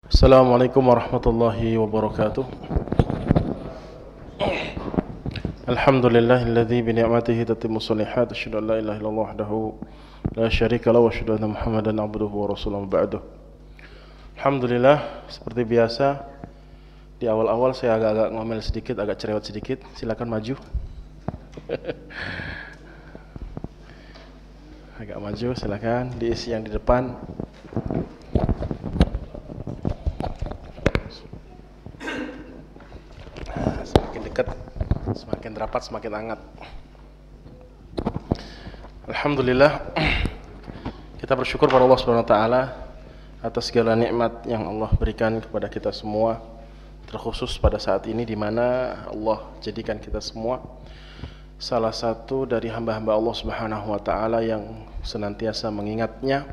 Assalamualaikum warahmatullahi wabarakatuh. Alhamdulillahilladzi bi ni'matihi tatimmu shalihat. Asyhadu an la ilaha illallah wahdahu la syarika lahu wa asyhadu anna Muhammadan abduhu wa rasuluhu ba'du. Alhamdulillah, seperti biasa di awal-awal saya agak ngomel sedikit, agak cerewet sedikit. Silakan maju. Agak maju, silakan diisi yang di depan. Semakin dekat, semakin rapat, semakin hangat. Alhamdulillah, kita bersyukur pada Allah Subhanahu wa taala atas segala nikmat yang Allah berikan kepada kita semua, terkhusus pada saat ini di mana Allah jadikan kita semua salah satu dari hamba-hamba Allah Subhanahu wa taala yang senantiasa mengingatnya,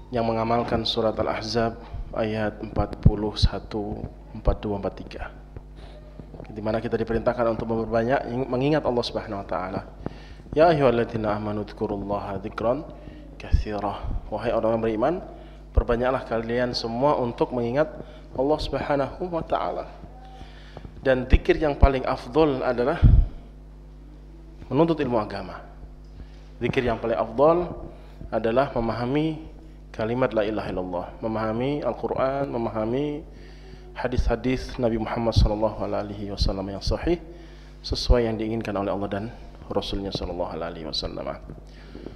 yang mengamalkan surat Al-Ahzab ayat 41, 42, 43, di mana kita diperintahkan untuk memperbanyak mengingat Allah Subhanahu wa taala. Ya ayyuhalladzina amanu dzkurullaha dzikran katsira. Wahai orang yang beriman, perbanyaklah kalian semua untuk mengingat Allah Subhanahu wa taala. Dan zikir yang paling afdol adalah menuntut ilmu agama. Zikir yang paling afdol adalah memahami kalimat la ilaha illallah, memahami Al-Qur'an, memahami hadis-hadis Nabi Muhammad SAW yang sahih sesuai yang diinginkan oleh Allah dan Rasulnya SAW.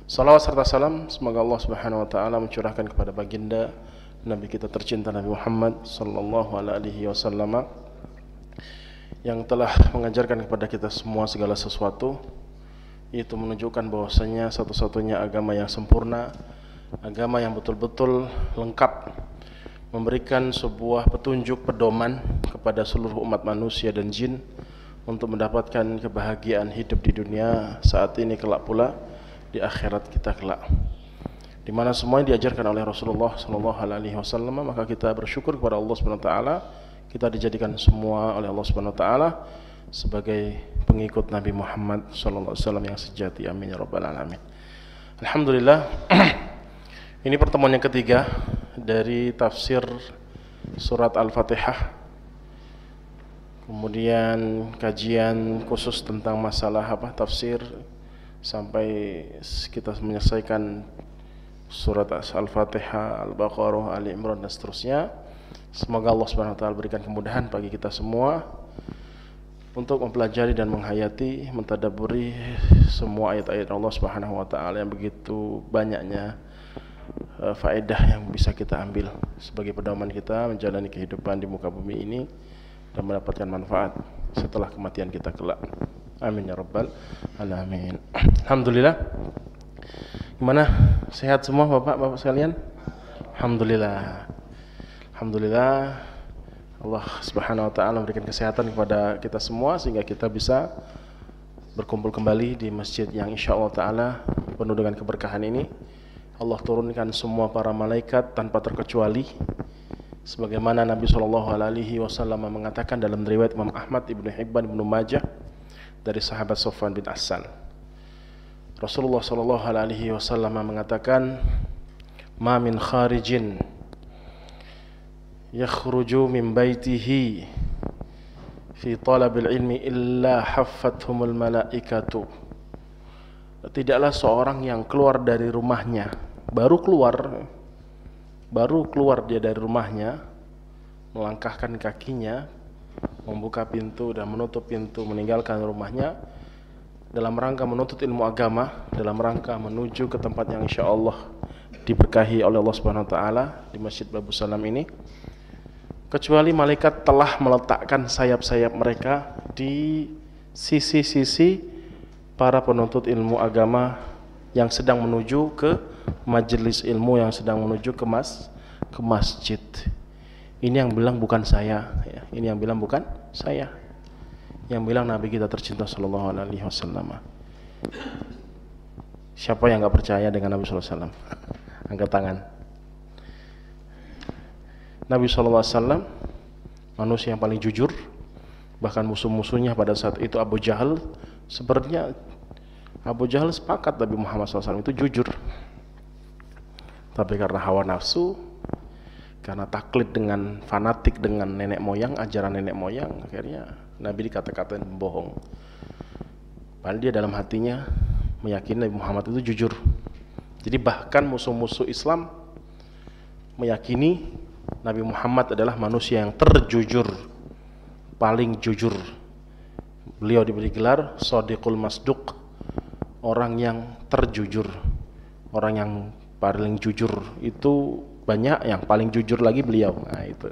Salawat serta salam semoga Allah Subhanahu wa taala mencurahkan kepada baginda Nabi kita tercinta Nabi Muhammad SAW yang telah mengajarkan kepada kita semua segala sesuatu, yaitu menunjukkan bahwasanya satu-satunya agama yang sempurna, agama yang betul-betul lengkap, memberikan sebuah petunjuk pedoman kepada seluruh umat manusia dan jin untuk mendapatkan kebahagiaan hidup di dunia saat ini, kelak pula di akhirat kita kelak, di mana semuanya diajarkan oleh Rasulullah SAW. Maka kita bersyukur kepada Allah Subhanahu wa taala, kita dijadikan semua oleh Allah Subhanahu wa taala sebagai pengikut Nabi Muhammad SAW yang sejati. Amin ya rabbal alamin. Alhamdulillah, ini pertemuan yang ketiga dari tafsir surat Al-Fatihah. Kemudian kajian khusus tentang masalah tafsir sampai kita menyelesaikan surat Al-Fatihah, Al-Baqarah, Ali Imran dan seterusnya. Semoga Allah Subhanahu wa taala berikan kemudahan bagi kita semua untuk mempelajari dan menghayati, mentadabburi semua ayat-ayat Allah Subhanahu wa taala yang begitu banyaknya faedah yang bisa kita ambil sebagai pedoman kita menjalani kehidupan di muka bumi ini dan mendapatkan manfaat setelah kematian kita kelak. Amin ya rabbal alamin. Alhamdulillah. Gimana? Sehat semua Bapak-bapak sekalian? Alhamdulillah. Alhamdulillah, Allah Subhanahu wa taala memberikan kesehatan kepada kita semua sehingga kita bisa berkumpul kembali di masjid yang insyaallah taala penuh dengan keberkahan ini. Allah turunkan semua para malaikat tanpa terkecuali, sebagaimana Nabi SAW mengatakan dalam riwayat Imam Ahmad, Ibnu Hibban, Ibnu Majah dari sahabat Sofwan bin Asal. Rasulullah SAW mengatakan, "Ma min kharijin yakhruju min baitihi fi talabil ilmi illa haffathumul malaikatu." Tidaklah seorang yang keluar dari rumahnya, baru keluar dia dari rumahnya, melangkahkan kakinya, membuka pintu dan menutup pintu, meninggalkan rumahnya dalam rangka menuntut ilmu agama, dalam rangka menuju ke tempat yang insyaallah diberkahi oleh Allah Subhanahu wa taala di Masjid Babu Salam ini, kecuali malaikat telah meletakkan sayap-sayap mereka di sisi-sisi para penuntut ilmu agama yang sedang menuju ke majelis ilmu, yang sedang menuju ke masjid. Ini yang bilang bukan saya, ya. Ini yang bilang bukan saya. Yang bilang Nabi kita tercinta sallallahu alaihi wasallam. Siapa yang enggak percaya dengan Nabi sallallahu alaihi wasallam? Angkat tangan. Nabi sallallahu alaihi wasallam manusia yang paling jujur. Bahkan musuh-musuhnya pada saat itu Abu Jahal, sebenarnya Abu Jahal sepakat Nabi Muhammad SAW itu jujur, tapi karena hawa nafsu, karena taklid dengan fanatik dengan nenek moyang, ajaran nenek moyang, akhirnya Nabi dikata-katain pembohong. Padahal dia dalam hatinya meyakini Nabi Muhammad itu jujur. Jadi bahkan musuh-musuh Islam meyakini Nabi Muhammad adalah manusia yang terjujur, paling jujur. Beliau diberi gelar Shadiqul Masduq, orang yang terjujur, orang yang paling jujur. Itu banyak, yang paling jujur lagi beliau. Nah itu.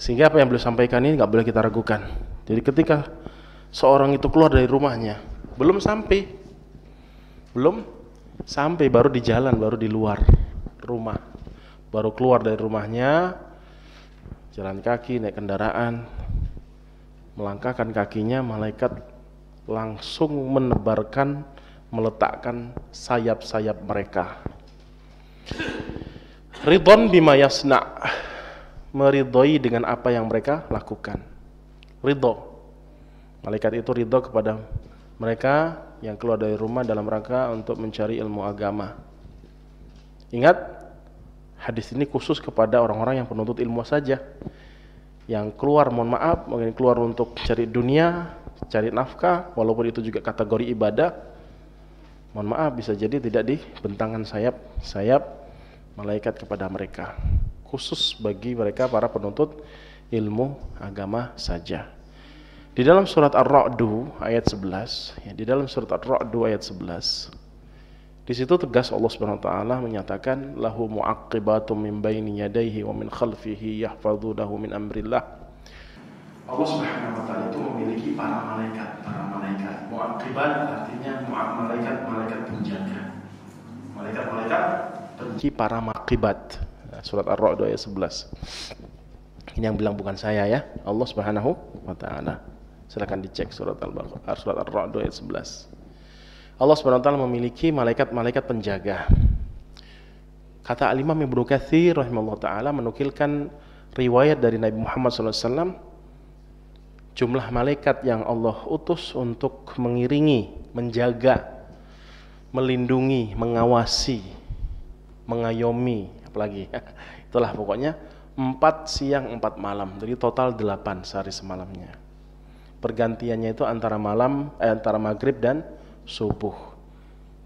Sehingga apa yang beliau sampaikan ini nggak boleh kita ragukan. Jadi ketika seorang itu keluar dari rumahnya, belum sampai baru di jalan, baru di luar rumah, baru keluar dari rumahnya, jalan kaki, naik kendaraan, melangkahkan kakinya, malaikat langsung meletakkan sayap-sayap mereka. Ridwan bima yasna', meridhoi dengan apa yang mereka lakukan. Ridho, malaikat itu ridho kepada mereka yang keluar dari rumah dalam rangka untuk mencari ilmu agama. Ingat, hadis ini khusus kepada orang-orang yang penuntut ilmu saja. Yang keluar, mohon maaf, mungkin keluar untuk cari dunia, cari nafkah, walaupun itu juga kategori ibadah, mohon maaf, bisa jadi tidak dibentangkan sayap malaikat kepada mereka. Khusus bagi mereka para penuntut ilmu agama saja. Di dalam surat Ar-Ra'du ayat 11, ya, di dalam surat Ar-Ra'du ayat 11, di situ tegas Allah Subhanahu wa taala menyatakan lahu mu'aqibatum min baini yadayhi wa min khalfihi yahfazunahu min amrillah. Allah Subhanahu wa taala itu memiliki para malaikat. Mu'aqibat artinya malaikat penjaga. Malaikat penjaga, para maqibat. Surat Ar-Ra'd ayat 11. Ini yang bilang bukan saya ya, Allah Subhanahu wa taala. Silakan dicek surat Al-Baqarah, surat Ar-Ra'd ayat 11. Allah Subhanahu wa taala memiliki malaikat-malaikat penjaga. Kata Al-Imam Ibnu Katsir rahimahullah taala menukilkan riwayat dari Nabi Muhammad SAW, jumlah malaikat yang Allah utus untuk mengiringi, menjaga, melindungi, mengawasi, mengayomi, apalagi itulah pokoknya 4 siang 4 malam, jadi total 8 sehari semalamnya. Pergantiannya itu antara maghrib dan subuh.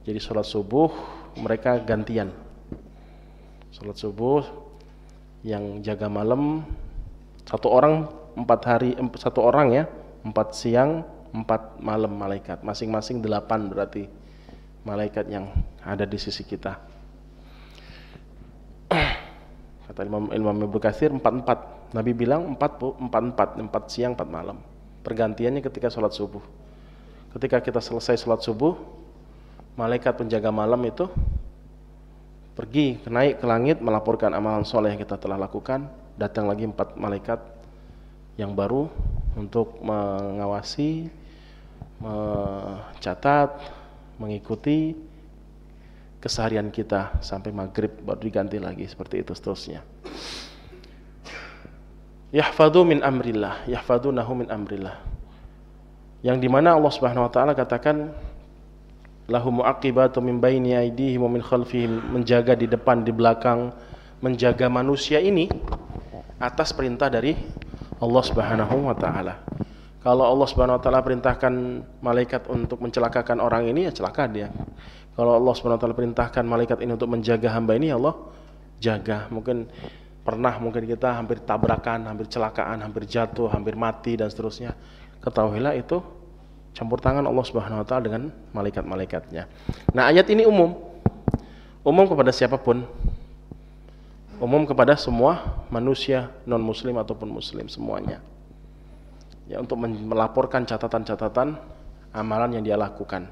Jadi sholat subuh mereka gantian. Sholat subuh yang jaga malam satu orang 4 siang 4 malam malaikat, masing-masing 8 berarti malaikat yang ada di sisi kita. Kata Imam Ibnu Katsir 4 Nabi bilang 4 siang 4 malam. Pergantiannya ketika sholat subuh. Ketika kita selesai sholat subuh, malaikat penjaga malam itu pergi naik ke langit melaporkan amalan soleh yang kita telah lakukan. Datang lagi 4 malaikat yang baru untuk mengawasi, mencatat, mengikuti keseharian kita sampai maghrib, baru diganti lagi, seperti itu seterusnya. Yahfadhu min amrillah, yahfadhunahu min amrillah, yang dimana Allah Subhanahu wa taala katakan lahu mu'aqibatu min baini aydihim wa min khalfihim, menjaga di depan di belakang, menjaga manusia ini atas perintah dari Allah Subhanahu wa taala. Kalau Allah Subhanahu wa taala perintahkan malaikat untuk mencelakakan orang ini, ya celaka dia. Kalau Allah Subhanahu wa taala perintahkan malaikat ini untuk menjaga hamba ini, Allah jaga. Mungkin kita hampir tabrakan, hampir celakaan, hampir jatuh, hampir mati dan seterusnya. Ketahuilah itu campur tangan Allah Subhanahu wa taala dengan malaikat-malaikatnya. Nah, ayat ini umum kepada siapapun. Umum kepada semua manusia, non muslim ataupun muslim, semuanya. Ya, untuk melaporkan catatan-catatan amalan yang dia lakukan.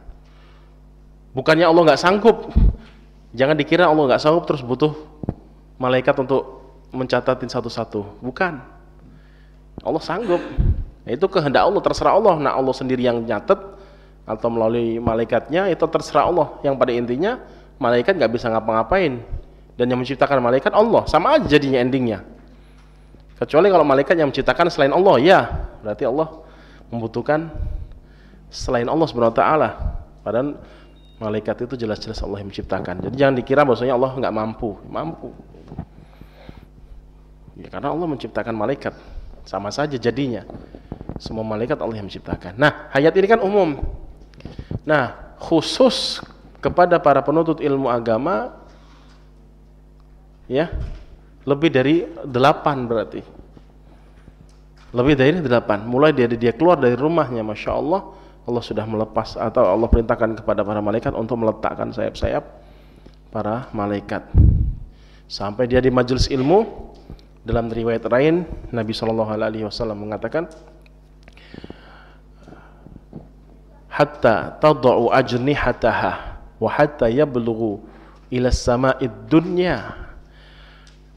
Bukannya Allah nggak sanggup. Jangan dikira Allah nggak sanggup terus butuh malaikat untuk mencatatin satu-satu. Bukan. Allah sanggup. Nah, itu kehendak Allah, terserah Allah. Nah, Allah sendiri yang nyatet atau melalui malaikatnya, itu terserah Allah. Yang pada intinya malaikat nggak bisa ngapa-ngapain, dan yang menciptakan malaikat Allah. Sama aja jadinya endingnya. Kecuali kalau malaikat yang menciptakan selain Allah, ya berarti Allah membutuhkan selain Allah Subhanahu wa taala. Padahal malaikat itu jelas-jelas Allah yang menciptakan. Jadi jangan dikira bahwasanya Allah nggak mampu. Ya, karena Allah menciptakan malaikat, sama saja jadinya. Semua malaikat Allah yang menciptakan. Nah, ayat ini kan umum. Nah, khusus kepada para penuntut ilmu agama, ya, lebih dari 8 berarti. Lebih dari 8. Mulai dari dia keluar dari rumahnya, Masya Allah, Allah sudah melepas atau Allah perintahkan kepada para malaikat untuk meletakkan sayap-sayap para malaikat. Sampai dia di majelis ilmu, dalam riwayat lain Nabi SAW mengatakan, hatta tad'u ajnihataha wa hatta yablughu ila sama'id dunya.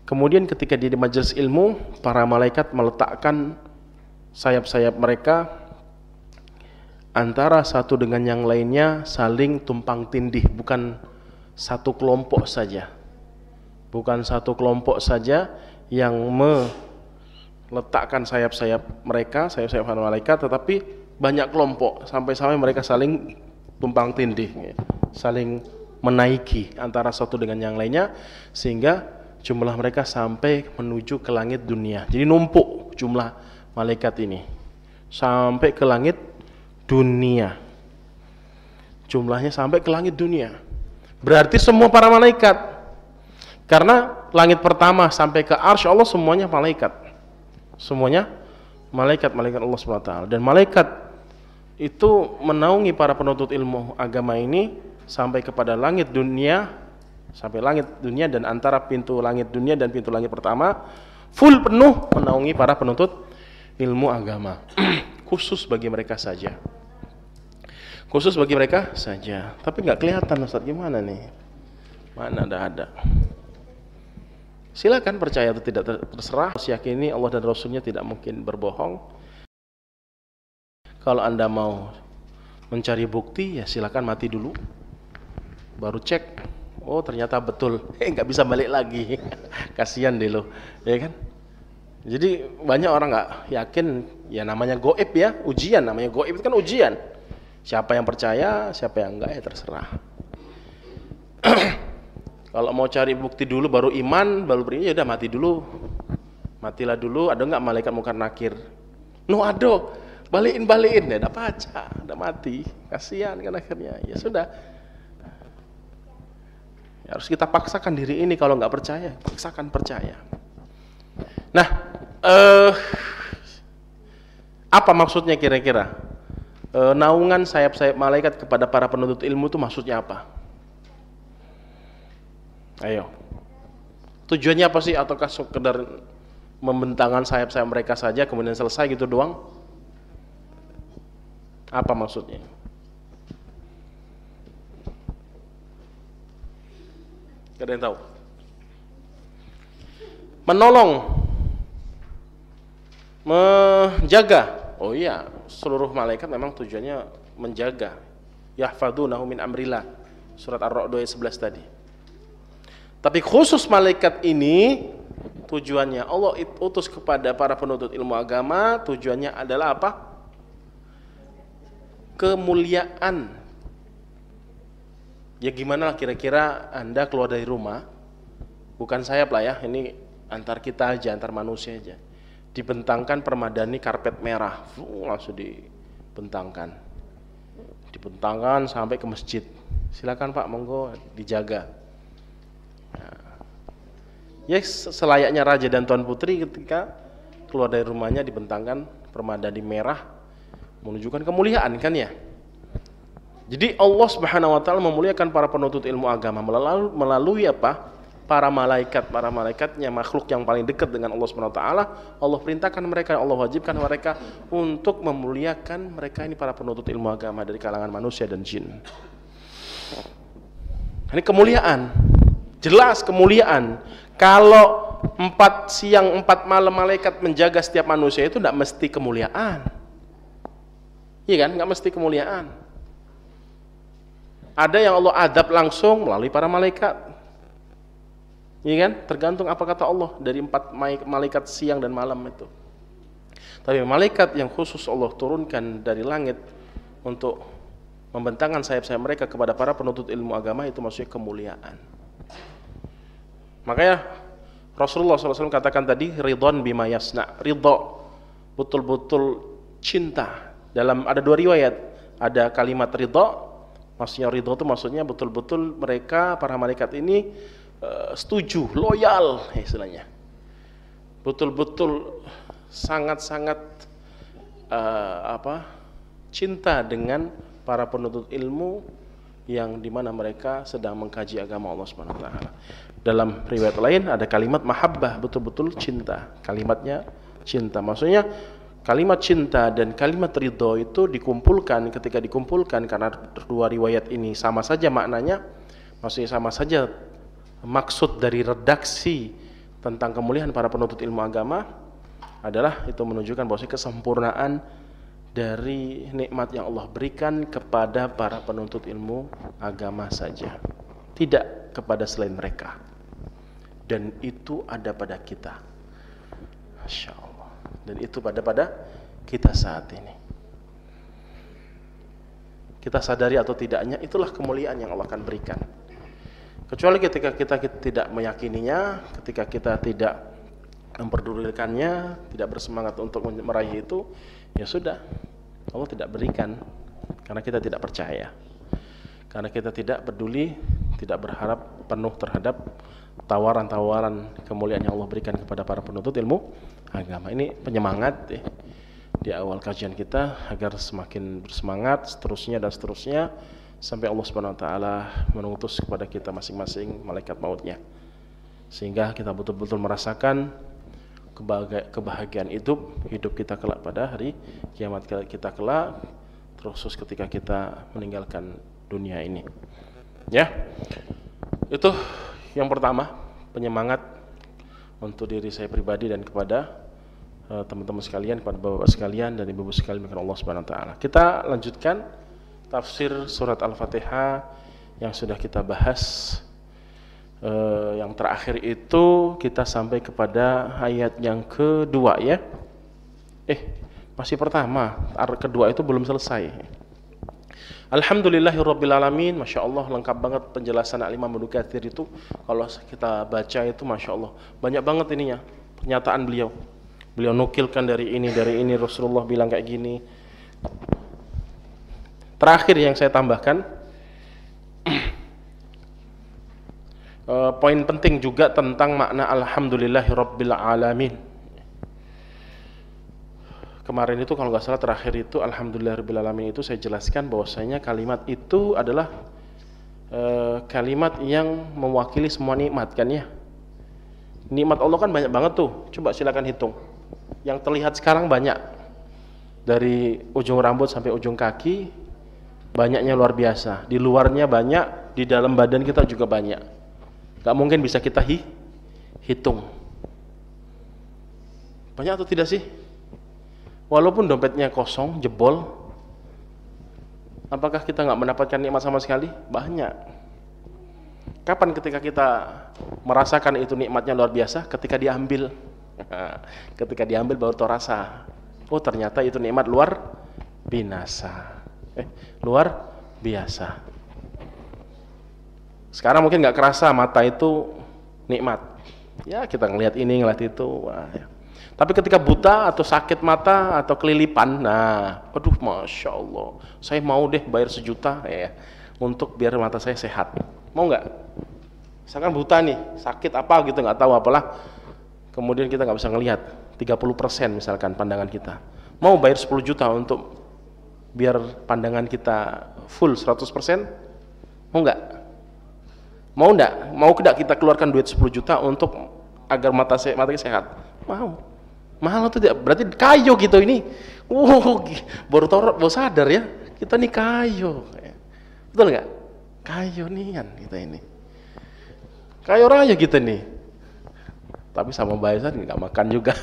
Kemudian ketika dia di majelis ilmu, para malaikat meletakkan sayap-sayap mereka antara satu dengan yang lainnya, saling tumpang tindih, bukan satu kelompok saja. Bukan satu kelompok saja yang meletakkan sayap-sayap mereka, sayap-sayap para malaikat, tetapi banyak kelompok, sampai-sampai mereka saling tumpang tindih, saling menaiki antara satu dengan yang lainnya, sehingga jumlah mereka sampai menuju ke langit dunia. Jadi numpuk jumlah malaikat ini sampai ke langit dunia. Jumlahnya sampai ke langit dunia. Berarti semua para malaikat. Karena langit pertama sampai ke arsy Allah semuanya malaikat. Semuanya malaikat Allah SWT. Dan malaikat itu menaungi para penuntut ilmu agama ini sampai kepada langit dunia, sampai langit dunia, dan antara pintu langit dunia dan pintu langit pertama full penuh menaungi para penuntut ilmu agama. Khusus bagi mereka saja. Khusus bagi mereka saja. Tapi nggak kelihatan, Ustaz, gimana nih? Mana ada. Silakan percaya atau tidak, terserah. Yakini Allah dan Rasulnya tidak mungkin berbohong. Kalau Anda mau mencari bukti, ya silakan mati dulu, baru cek. Oh ternyata betul, nggak bisa balik lagi. Kasihan deh lo, ya kan? Jadi banyak orang nggak yakin, ya namanya goib ya, ujian. Namanya goib itu kan ujian. Siapa yang percaya, siapa yang enggak, ya terserah. Kalau mau cari bukti dulu baru iman, baru beriman, ya udah mati dulu. Matilah dulu. Ada nggak malaikat munkar nakir? No, ada. Balikin, ya udah baca, udah mati. Kasihan kan akhirnya. Ya sudah. Ya, harus kita paksakan diri ini, kalau nggak percaya, paksakan percaya. Nah, apa maksudnya kira-kira? Naungan sayap-sayap malaikat kepada para penuntut ilmu itu maksudnya apa? Ayo. Tujuannya apa sih? Ataukah sekedar membentangkan sayap-sayap mereka saja kemudian selesai gitu doang? Apa maksudnya? Gak ada yang tahu. Menolong, menjaga. Oh iya, seluruh malaikat memang tujuannya menjaga. Yahfadunahu min amrillah. Surat Ar-Ra'd ayat 11 tadi. Tapi khusus malaikat ini tujuannya Allah utus kepada para penuntut ilmu agama, tujuannya adalah apa? Kemuliaan. Ya gimana lah kira-kira Anda keluar dari rumah, bukan sayap lah ya, ini antar kita aja, antar manusia aja, dibentangkan permadani karpet merah, langsung dibentangkan sampai ke masjid. Silakan Pak, monggo dijaga. Ya selayaknya raja dan tuan putri ketika keluar dari rumahnya dibentangkan permadani merah, menunjukkan kemuliaan kan ya. Jadi Allah Subhanahu wa taala memuliakan para penuntut ilmu agama melalui apa? Para malaikatnya, makhluk yang paling dekat dengan Allah Subhanahu wa taala. Allah perintahkan mereka, Allah wajibkan mereka untuk memuliakan mereka ini, para penuntut ilmu agama dari kalangan manusia dan jin. Ini kemuliaan. Jelas kemuliaan. Kalau 4 siang 4 malam malaikat menjaga setiap manusia itu tidak mesti kemuliaan. Iya kan? Nggak mesti kemuliaan. Ada yang Allah adab langsung melalui para malaikat. Iya kan? Tergantung apa kata Allah dari 4 malaikat siang dan malam itu. Tapi malaikat yang khusus Allah turunkan dari langit untuk membentangkan sayap-sayap mereka kepada para penuntut ilmu agama, itu maksudnya kemuliaan. Makanya Rasulullah SAW katakan tadi, ridwan bima yasna, ridho, betul-betul cinta. Ada dua riwayat, ada kalimat ridho, maksudnya ridho itu maksudnya betul-betul mereka, para malaikat ini setuju, loyal istilahnya, betul-betul sangat-sangat cinta dengan para penuntut ilmu yang dimana mereka sedang mengkaji agama Allah Subhanahu Wa Taala. Dalam riwayat lain ada kalimat mahabbah, betul-betul cinta. Kalimatnya cinta, maksudnya kalimat cinta dan kalimat ridho itu dikumpulkan. Ketika dikumpulkan, karena dua riwayat ini sama saja maknanya, maksudnya sama saja maksud dari redaksi tentang kemuliaan para penuntut ilmu agama, adalah itu menunjukkan bahwa kesempurnaan dari nikmat yang Allah berikan kepada para penuntut ilmu agama saja, tidak kepada selain mereka, dan itu ada pada kita, Masya Allah, dan itu pada kita saat ini. Kita sadari atau tidaknya, itulah kemuliaan yang Allah akan berikan. Kecuali ketika kita tidak meyakininya, ketika kita tidak memperdulikannya, tidak bersemangat untuk meraih itu, ya sudah, Allah tidak berikan karena kita tidak percaya, karena kita tidak peduli, tidak berharap penuh terhadap tawaran-tawaran kemuliaan yang Allah berikan kepada para penuntut ilmu agama. Ini penyemangat di awal kajian kita agar semakin bersemangat, seterusnya dan seterusnya, sampai Allah Subhanahu Wa Taala mengutus kepada kita masing-masing malaikat mautnya, sehingga kita betul-betul merasakan kebahagiaan hidup kita kelak pada hari kiamat kita kelak, terus ketika kita meninggalkan dunia ini. Ya, itu yang pertama, penyemangat untuk diri saya pribadi dan kepada teman-teman sekalian, kepada bapak sekalian dan ibu-ibu sekalian dengan Allah Subhanahu Wa Taala. Kita lanjutkan tafsir surat Al-Fatihah yang sudah kita bahas. Yang terakhir itu kita sampai kepada ayat yang kedua ya. Masih pertama, kedua itu belum selesai. Alhamdulillahirrabbilalamin. Masya Allah, lengkap banget penjelasan Al-Imam Ibnu Katsir itu. Kalau kita baca itu Masya Allah, banyak banget ininya, pernyataan beliau. Beliau nukilkan dari ini, Rasulullah bilang kayak gini. Terakhir yang saya tambahkan, poin penting juga tentang makna Alhamdulillahirrabbilalamin. Kemarin itu kalau nggak salah terakhir itu Alhamdulillahirrabbilalamin itu saya jelaskan bahwasanya kalimat itu adalah kalimat yang mewakili semua nikmat kan ya. Nikmat Allah kan banyak banget tuh, coba silakan hitung. Yang terlihat sekarang banyak, dari ujung rambut sampai ujung kaki, banyaknya luar biasa. Di luarnya banyak, di dalam badan kita juga banyak. Gak mungkin bisa kita hitung. Banyak atau tidak sih? Walaupun dompetnya kosong, jebol, apakah kita gak mendapatkan nikmat sama sekali? Banyak. Kapan ketika kita merasakan itu nikmatnya luar biasa? Ketika diambil. Ketika diambil baru terasa, oh ternyata itu nikmat luar biasa. Sekarang mungkin nggak kerasa mata itu nikmat. Ya kita ngelihat ini, ngelihat itu. Wah, ya. Tapi ketika buta atau sakit mata atau kelilipan, nah, aduh, Masya Allah, saya mau deh bayar 1 juta ya, untuk biar mata saya sehat. Mau nggak? Misalkan buta nih, sakit apa gitu nggak tahu apalah. Kemudian kita nggak bisa ngelihat, 30% misalkan pandangan kita. Mau bayar 10 juta untuk biar pandangan kita full 100%? Mau nggak? Mau enggak? Mau tidak kita keluarkan duit 10 juta untuk agar mata kita sehat? Mau. Mahal atau tidak? Berarti kayo gitu ini. Baru sadar ya, kita nih kayo. Betul enggak? Kayo nian kita ini. Kayo raya kita nih. Tapi sama Baisan enggak makan juga.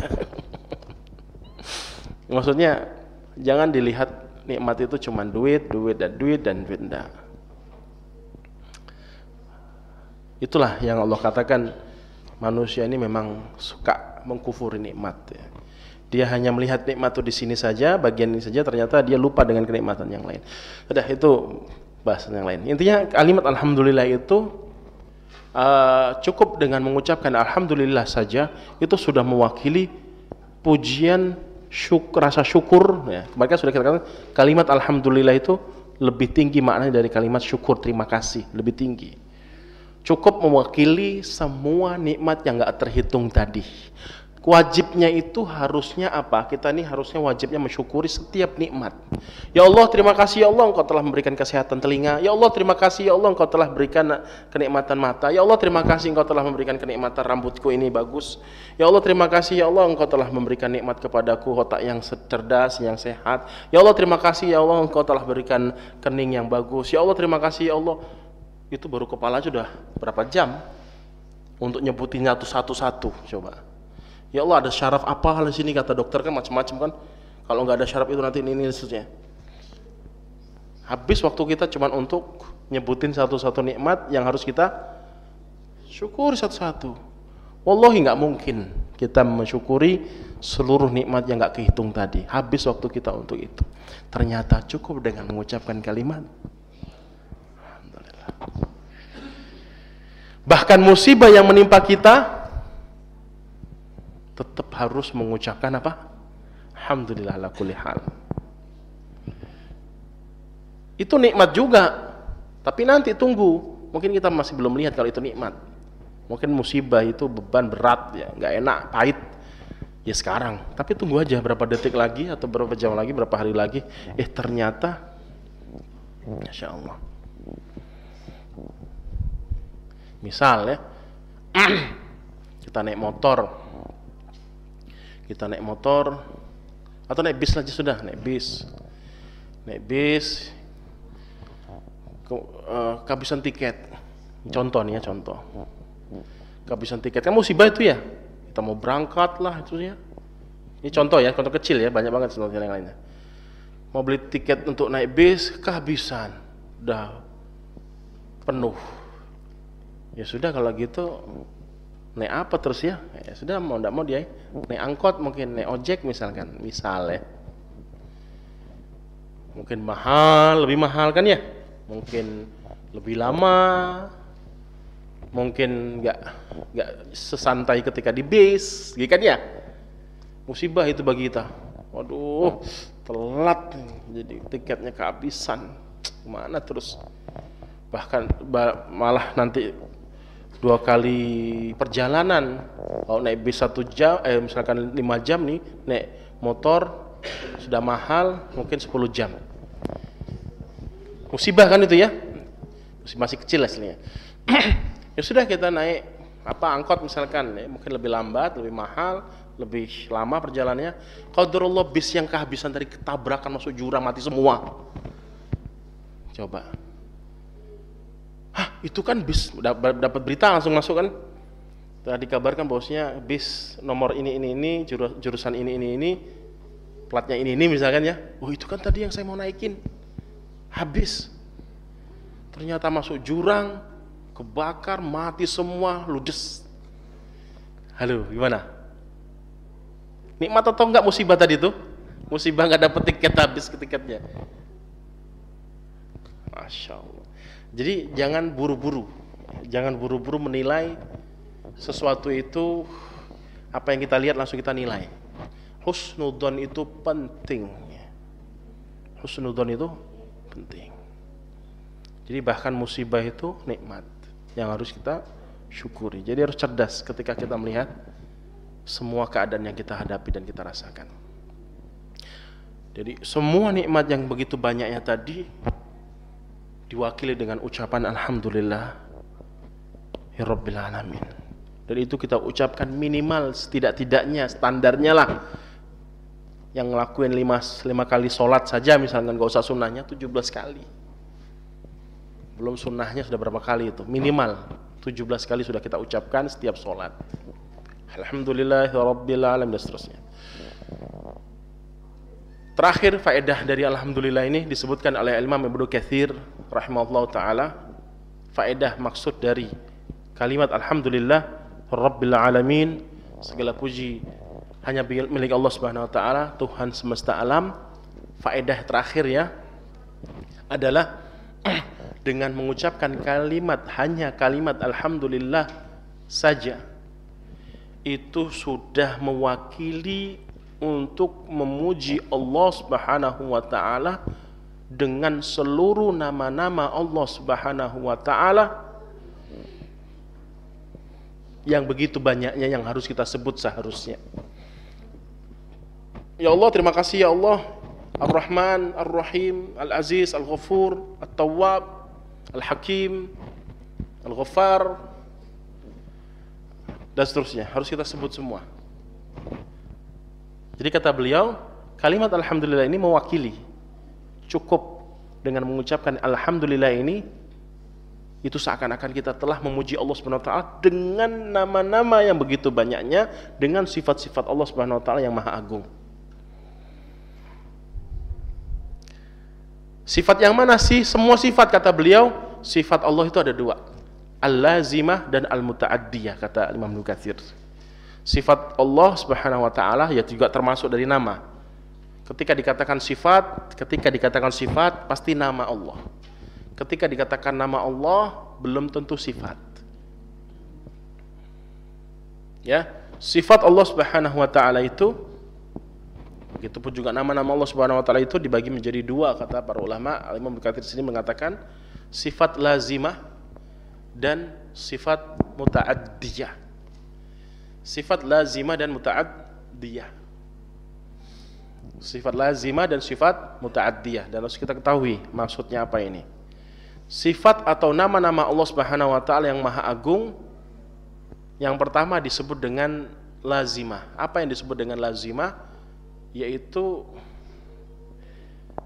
Maksudnya jangan dilihat nikmat itu cuma duit enggak. Itulah yang Allah katakan, manusia ini memang suka mengkufuri nikmat ya. Dia hanya melihat nikmat itu di sini saja, bagian ini saja, ternyata dia lupa dengan kenikmatan yang lain. Udah, itu bahasan yang lain. Intinya kalimat alhamdulillah itu Cukup dengan mengucapkan alhamdulillah saja itu sudah mewakili pujian, rasa syukur ya. Kemarin kan sudah kita katakan kalimat alhamdulillah itu lebih tinggi maknanya dari kalimat syukur, terima kasih, lebih tinggi. Cukup mewakili semua nikmat yang gak terhitung tadi. Wajibnya itu harusnya apa? Kita ini harusnya wajibnya mensyukuri setiap nikmat. Ya Allah, terima kasih ya Allah Engkau telah memberikan kesehatan telinga. Ya Allah, terima kasih ya Allah Engkau telah berikan kenikmatan mata. Ya Allah, terima kasih Engkau telah memberikan kenikmatan rambutku ini bagus. Ya Allah, terima kasih ya Allah Engkau telah memberikan nikmat kepadaku otak yang cerdas, yang sehat. Ya Allah, terima kasih ya Allah Engkau telah berikan kening yang bagus. Ya Allah, terima kasih ya Allah. Itu baru kepala sudah berapa jam untuk nyebutin satu-satu coba. Ya Allah, ada syaraf apa hal di sini, kata dokter kan macam-macam kan. Kalau nggak ada syaraf itu nanti ini seterusnya. Habis waktu kita cuma untuk nyebutin satu-satu nikmat yang harus kita syukuri satu-satu. Wallahi nggak mungkin kita mensyukuri seluruh nikmat yang nggak kehitung tadi. Habis waktu kita untuk itu. Ternyata cukup dengan mengucapkan kalimat alhamdulillah. Bahkan musibah yang menimpa kita tetap harus mengucapkan apa? Alhamdulillah ala kulli hal. Itu nikmat juga. Tapi nanti tunggu. Mungkin kita masih belum lihat kalau itu nikmat. Mungkin musibah itu beban berat ya, nggak enak, pahit. Ya sekarang. Tapi tunggu aja berapa detik lagi atau berapa jam lagi, berapa hari lagi. Ternyata Masya Allah. Misal ya, kita naik motor atau naik bis aja sudah, naik bis kehabisan tiket, contoh nih ya, kehabisan tiket kan musibah itu ya, kita mau berangkat lah itu ya, ini contoh ya, contoh kecil ya, banyak banget contoh yang lainnya. Mau beli tiket untuk naik bis kehabisan, udah penuh, ya sudah kalau gitu naik apa terus ya? Ya sudah, mau tidak mau dia naik angkot, mungkin naik ojek misalkan, ya. Mungkin mahal, lebih mahal kan ya? Mungkin lebih lama, mungkin nggak sesantai ketika di bis, gitu kan ya? Musibah itu bagi kita. Waduh, telat, jadi tiketnya kehabisan, mana terus? Bahkan malah nanti 2 kali perjalanan. Kalau naik bis 1 jam, misalkan 5 jam nih, naik motor sudah mahal, mungkin 10 jam. Musibah kan itu ya? Masih kecil aslinya. Ya sudah, kita naik angkot misalkan, ya, mungkin lebih lambat, lebih mahal, lebih lama perjalanannya. Qadarullah bis yang kehabisan tadi ketabrakan masuk jurang, mati semua. Coba. Itu kan bis, dapat berita langsung masuk kan, tadi dikabarkan bosnya bis nomor ini, jurusan ini, platnya ini misalkan ya. Oh itu kan tadi yang saya mau naikin, habis. Ternyata masuk jurang, kebakar, mati semua, ludes. Halo, gimana? Nikmat atau enggak musibah tadi tuh? Musibah nggak dapet tiket, habis tiketnya. Masya Allah. Jadi jangan buru-buru menilai sesuatu itu, apa yang kita lihat langsung kita nilai. Husnudzon itu penting. Husnudzon itu penting. Jadi bahkan musibah itu nikmat yang harus kita syukuri. Jadi harus cerdas ketika kita melihat semua keadaan yang kita hadapi dan kita rasakan. Jadi semua nikmat yang begitu banyaknya tadi diwakili dengan ucapan alhamdulillah ya rabbil alamin. Dan itu kita ucapkan minimal setidak-tidaknya, standarnya lah, yang ngelakuin 5 kali sholat saja misalkan, gak usah sunnahnya 17 kali. Belum sunnahnya sudah berapa kali itu, minimal 17 kali sudah kita ucapkan setiap sholat, alhamdulillah ya rabbil alamin, dan seterusnya. Terakhir, faedah dari alhamdulillah ini disebutkan oleh Imam Ibnu Katsir rahimahullah ta'ala. Faedah maksud dari kalimat alhamdulillah rabbil alamin, segala puji hanya milik Allah Subhanahu wa taala, Tuhan semesta alam. Faedah terakhir ya adalah dengan mengucapkan hanya kalimat alhamdulillah saja, itu sudah mewakili untuk memuji Allah Subhanahu wa taala dengan seluruh nama-nama Allah Subhanahu wa taala yang begitu banyaknya yang harus kita sebut seharusnya. Ya Allah, terima kasih ya Allah, Ar-Rahman, Ar-Rahim, Al-Aziz, Al-Ghafur, At-Tawwab, Al-Hakim, Al-Ghaffar, dan seterusnya. Harus kita sebut semua. Jadi kata beliau, kalimat alhamdulillah ini mewakili. Cukup dengan mengucapkan alhamdulillah ini, itu seakan-akan kita telah memuji Allah Subhanahu wa taala dengan nama-nama yang begitu banyaknya, dengan sifat-sifat Allah Subhanahu wa taala yang maha agung. Sifat yang mana sih? Semua sifat, kata beliau, sifat Allah itu ada dua, al-lazimah dan al-muta'addiyah, kata Imam Ibnu Katsir. Sifat Allah Subhanahu wa taala ya juga termasuk dari nama. Ketika dikatakan sifat pasti nama Allah. Ketika dikatakan nama Allah belum tentu sifat. Ya, sifat Allah Subhanahu wa taala itu, begitupun juga nama-nama Allah Subhanahu wa taala itu dibagi menjadi dua, kata para ulama. Imam Ibnu Katsir sini mengatakan sifat lazimah dan sifat muta'addiyah. Sifat lazimah dan muta'addiyah. Sifat lazimah dan sifat muta'addiyah. Dan harus kita ketahui maksudnya apa ini. Sifat atau nama-nama Allah Subhanahu wa taala yang maha agung, yang pertama disebut dengan lazimah. Apa yang disebut dengan lazimah? Yaitu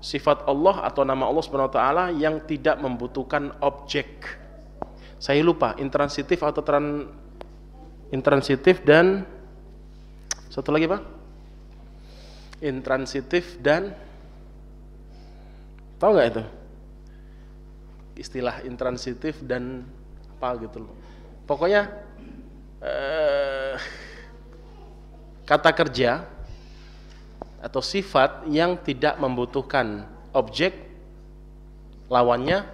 sifat Allah atau nama Allah Subhanahu wa taala yang tidak membutuhkan objek. Saya lupa intransitif atau intransitif dan satu lagi Pak? Intransitif dan, tahu nggak itu? Istilah intransitif dan apa gitu loh. Pokoknya kata kerja atau sifat yang tidak membutuhkan objek, lawannya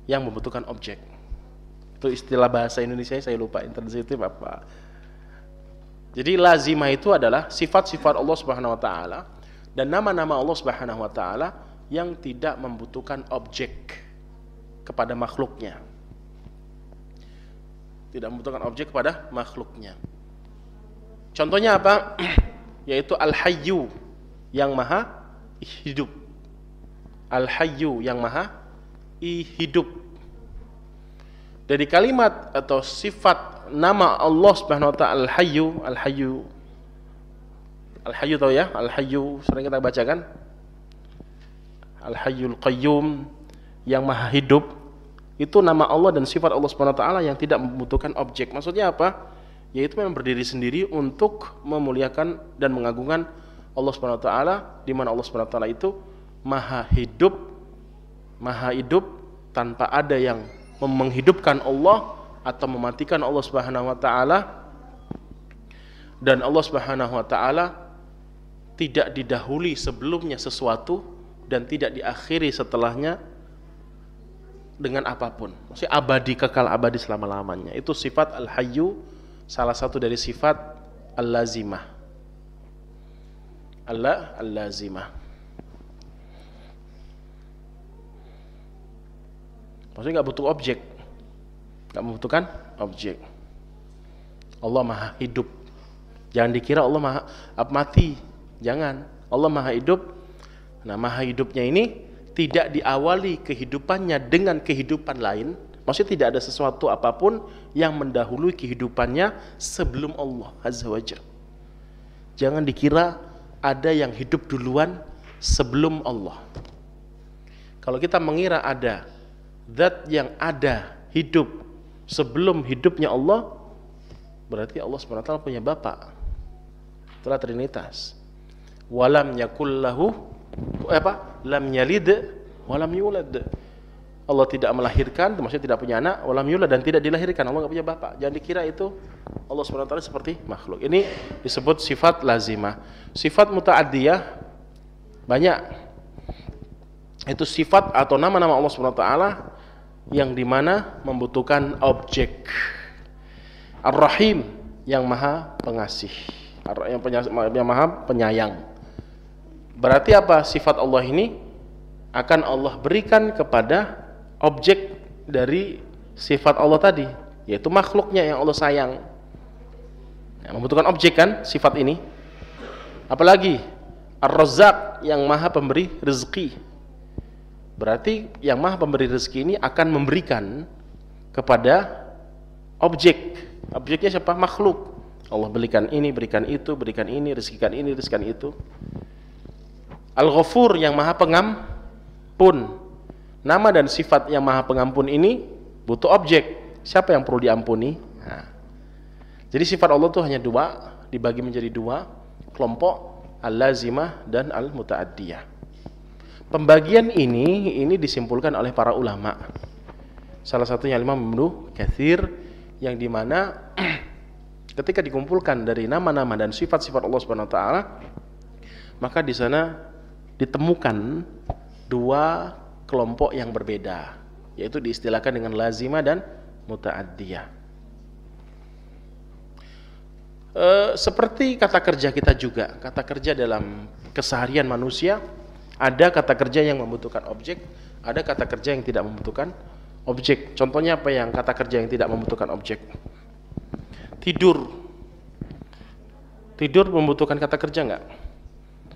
yang membutuhkan objek. Itu istilah bahasa Indonesia, saya lupa intransitif apa. Jadi lazimah itu adalah sifat-sifat Allah Subhanahu wa taala dan nama-nama Allah Subhanahu wa taala yang tidak membutuhkan objek kepada makhluknya. Tidak membutuhkan objek kepada makhluknya. Contohnya apa? Yaitu Al-Hayyu, yang maha hidup. Al-Hayyu, yang maha hidup. Dari kalimat atau sifat nama Allah Subhanahu wa taala Al-Hayyu, Al-Hayyu tahu ya? Al-Hayyu sering kita bacakan. Al-Hayyul Qayyum, yang maha hidup. Itu nama Allah dan sifat Allah Subhanahu wa taala yang tidak membutuhkan objek. Maksudnya apa? Yaitu memang berdiri sendiri untuk memuliakan dan mengagungkan Allah Subhanahu wa taala, di mana Allah Subhanahu wa taala itu maha hidup tanpa ada yang menghidupkan Allah atau mematikan Allah Subhanahu wa taala, dan Allah Subhanahu wa taala tidak didahului sebelumnya sesuatu dan tidak diakhiri setelahnya dengan apapun. Maksudnya abadi, kekal abadi selama-lamanya. Itu sifat Al-Hayyu, salah satu dari sifat Al-Lazimah. Al-Lazimah. Maksudnya nggak butuh objek, nggak membutuhkan objek. Allah maha hidup. Jangan dikira Allah maha mati. Jangan. Allah maha hidup. Nah, maha hidupnya ini tidak diawali kehidupannya dengan kehidupan lain. Maksudnya tidak ada sesuatu apapun yang mendahului kehidupannya sebelum Allah Azza wa Jalla. Jangan dikira ada yang hidup duluan sebelum Allah. Kalau kita mengira ada zat yang ada hidup sebelum hidupnya Allah, berarti Allah SWT punya Bapa. Itulah Trinitas. Walam yakullahu lam yalid walam yulad. Allah tidak melahirkan, maksudnya tidak punya anak, walam yulad, dan tidak dilahirkan. Allah enggak punya bapak. Jangan dikira itu Allah SWT seperti makhluk. Ini disebut sifat lazimah. Sifat muta'addiyah banyak. Itu sifat atau nama-nama Allah SWT yang dimana membutuhkan objek. Ar-Rahim yang maha pengasih, yang maha penyayang. Berarti apa? Sifat Allah ini akan Allah berikan kepada objek dari sifat Allah tadi, yaitu makhluknya yang Allah sayang. Ya, membutuhkan objek kan sifat ini. Apalagi Ar-Razzaq yang maha pemberi rezeki. Berarti yang maha pemberi rezeki ini akan memberikan kepada objek. Objeknya siapa? Makhluk. Allah berikan ini, berikan itu, berikan ini, rezekikan itu. Al-Ghafur yang maha pengampun. Nama dan sifat yang maha pengampun ini butuh objek. Siapa yang perlu diampuni? Nah. Jadi sifat Allah itu hanya dua, dibagi menjadi dua kelompok, al-lazimah dan al-muta'addiyah. Pembagian ini disimpulkan oleh para ulama. Salah satunya Imam Ibnu Katsir, yang dimana ketika dikumpulkan dari nama-nama dan sifat-sifat Allah Subhanahu wa taala, maka di sana ditemukan dua kelompok yang berbeda, yaitu diistilahkan dengan lazimah dan muta'addiyah. Seperti kata kerja kita juga, kata kerja dalam keseharian manusia, ada kata kerja yang membutuhkan objek, ada kata kerja yang tidak membutuhkan objek. Contohnya apa yang kata kerja yang tidak membutuhkan objek? Tidur. Tidur membutuhkan kata kerja enggak?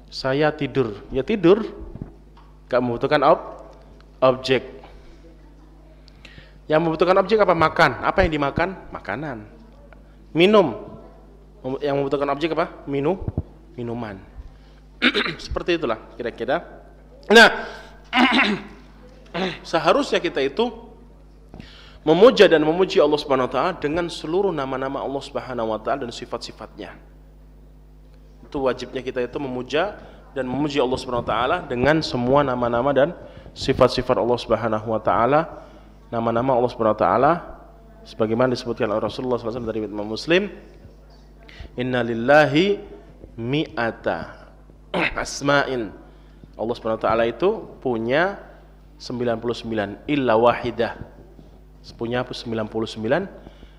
Saya tidur. Ya tidur. Enggak membutuhkan objek. Yang membutuhkan objek apa? Makan. Apa yang dimakan? Makanan. Minum. Yang membutuhkan objek apa? Minuman. Seperti itulah kira-kira. Nah, seharusnya kita itu memuja dan memuji Allah Subhanahu wa taala dengan seluruh nama-nama Allah Subhanahu wa taala dan sifat-sifatnya. Itu wajibnya kita itu memuja dan memuji Allah Subhanahu wa taala dengan semua nama-nama dan sifat-sifat Allah Subhanahu wa taala. Nama-nama Allah Subhanahu wa taala sebagaimana disebutkan oleh Rasulullah SAW dari Imam Muslim, inna lillahi mi'ata asma'in. Allah Subhanahu wa taala itu punya 99 illa wahidah. Punya 99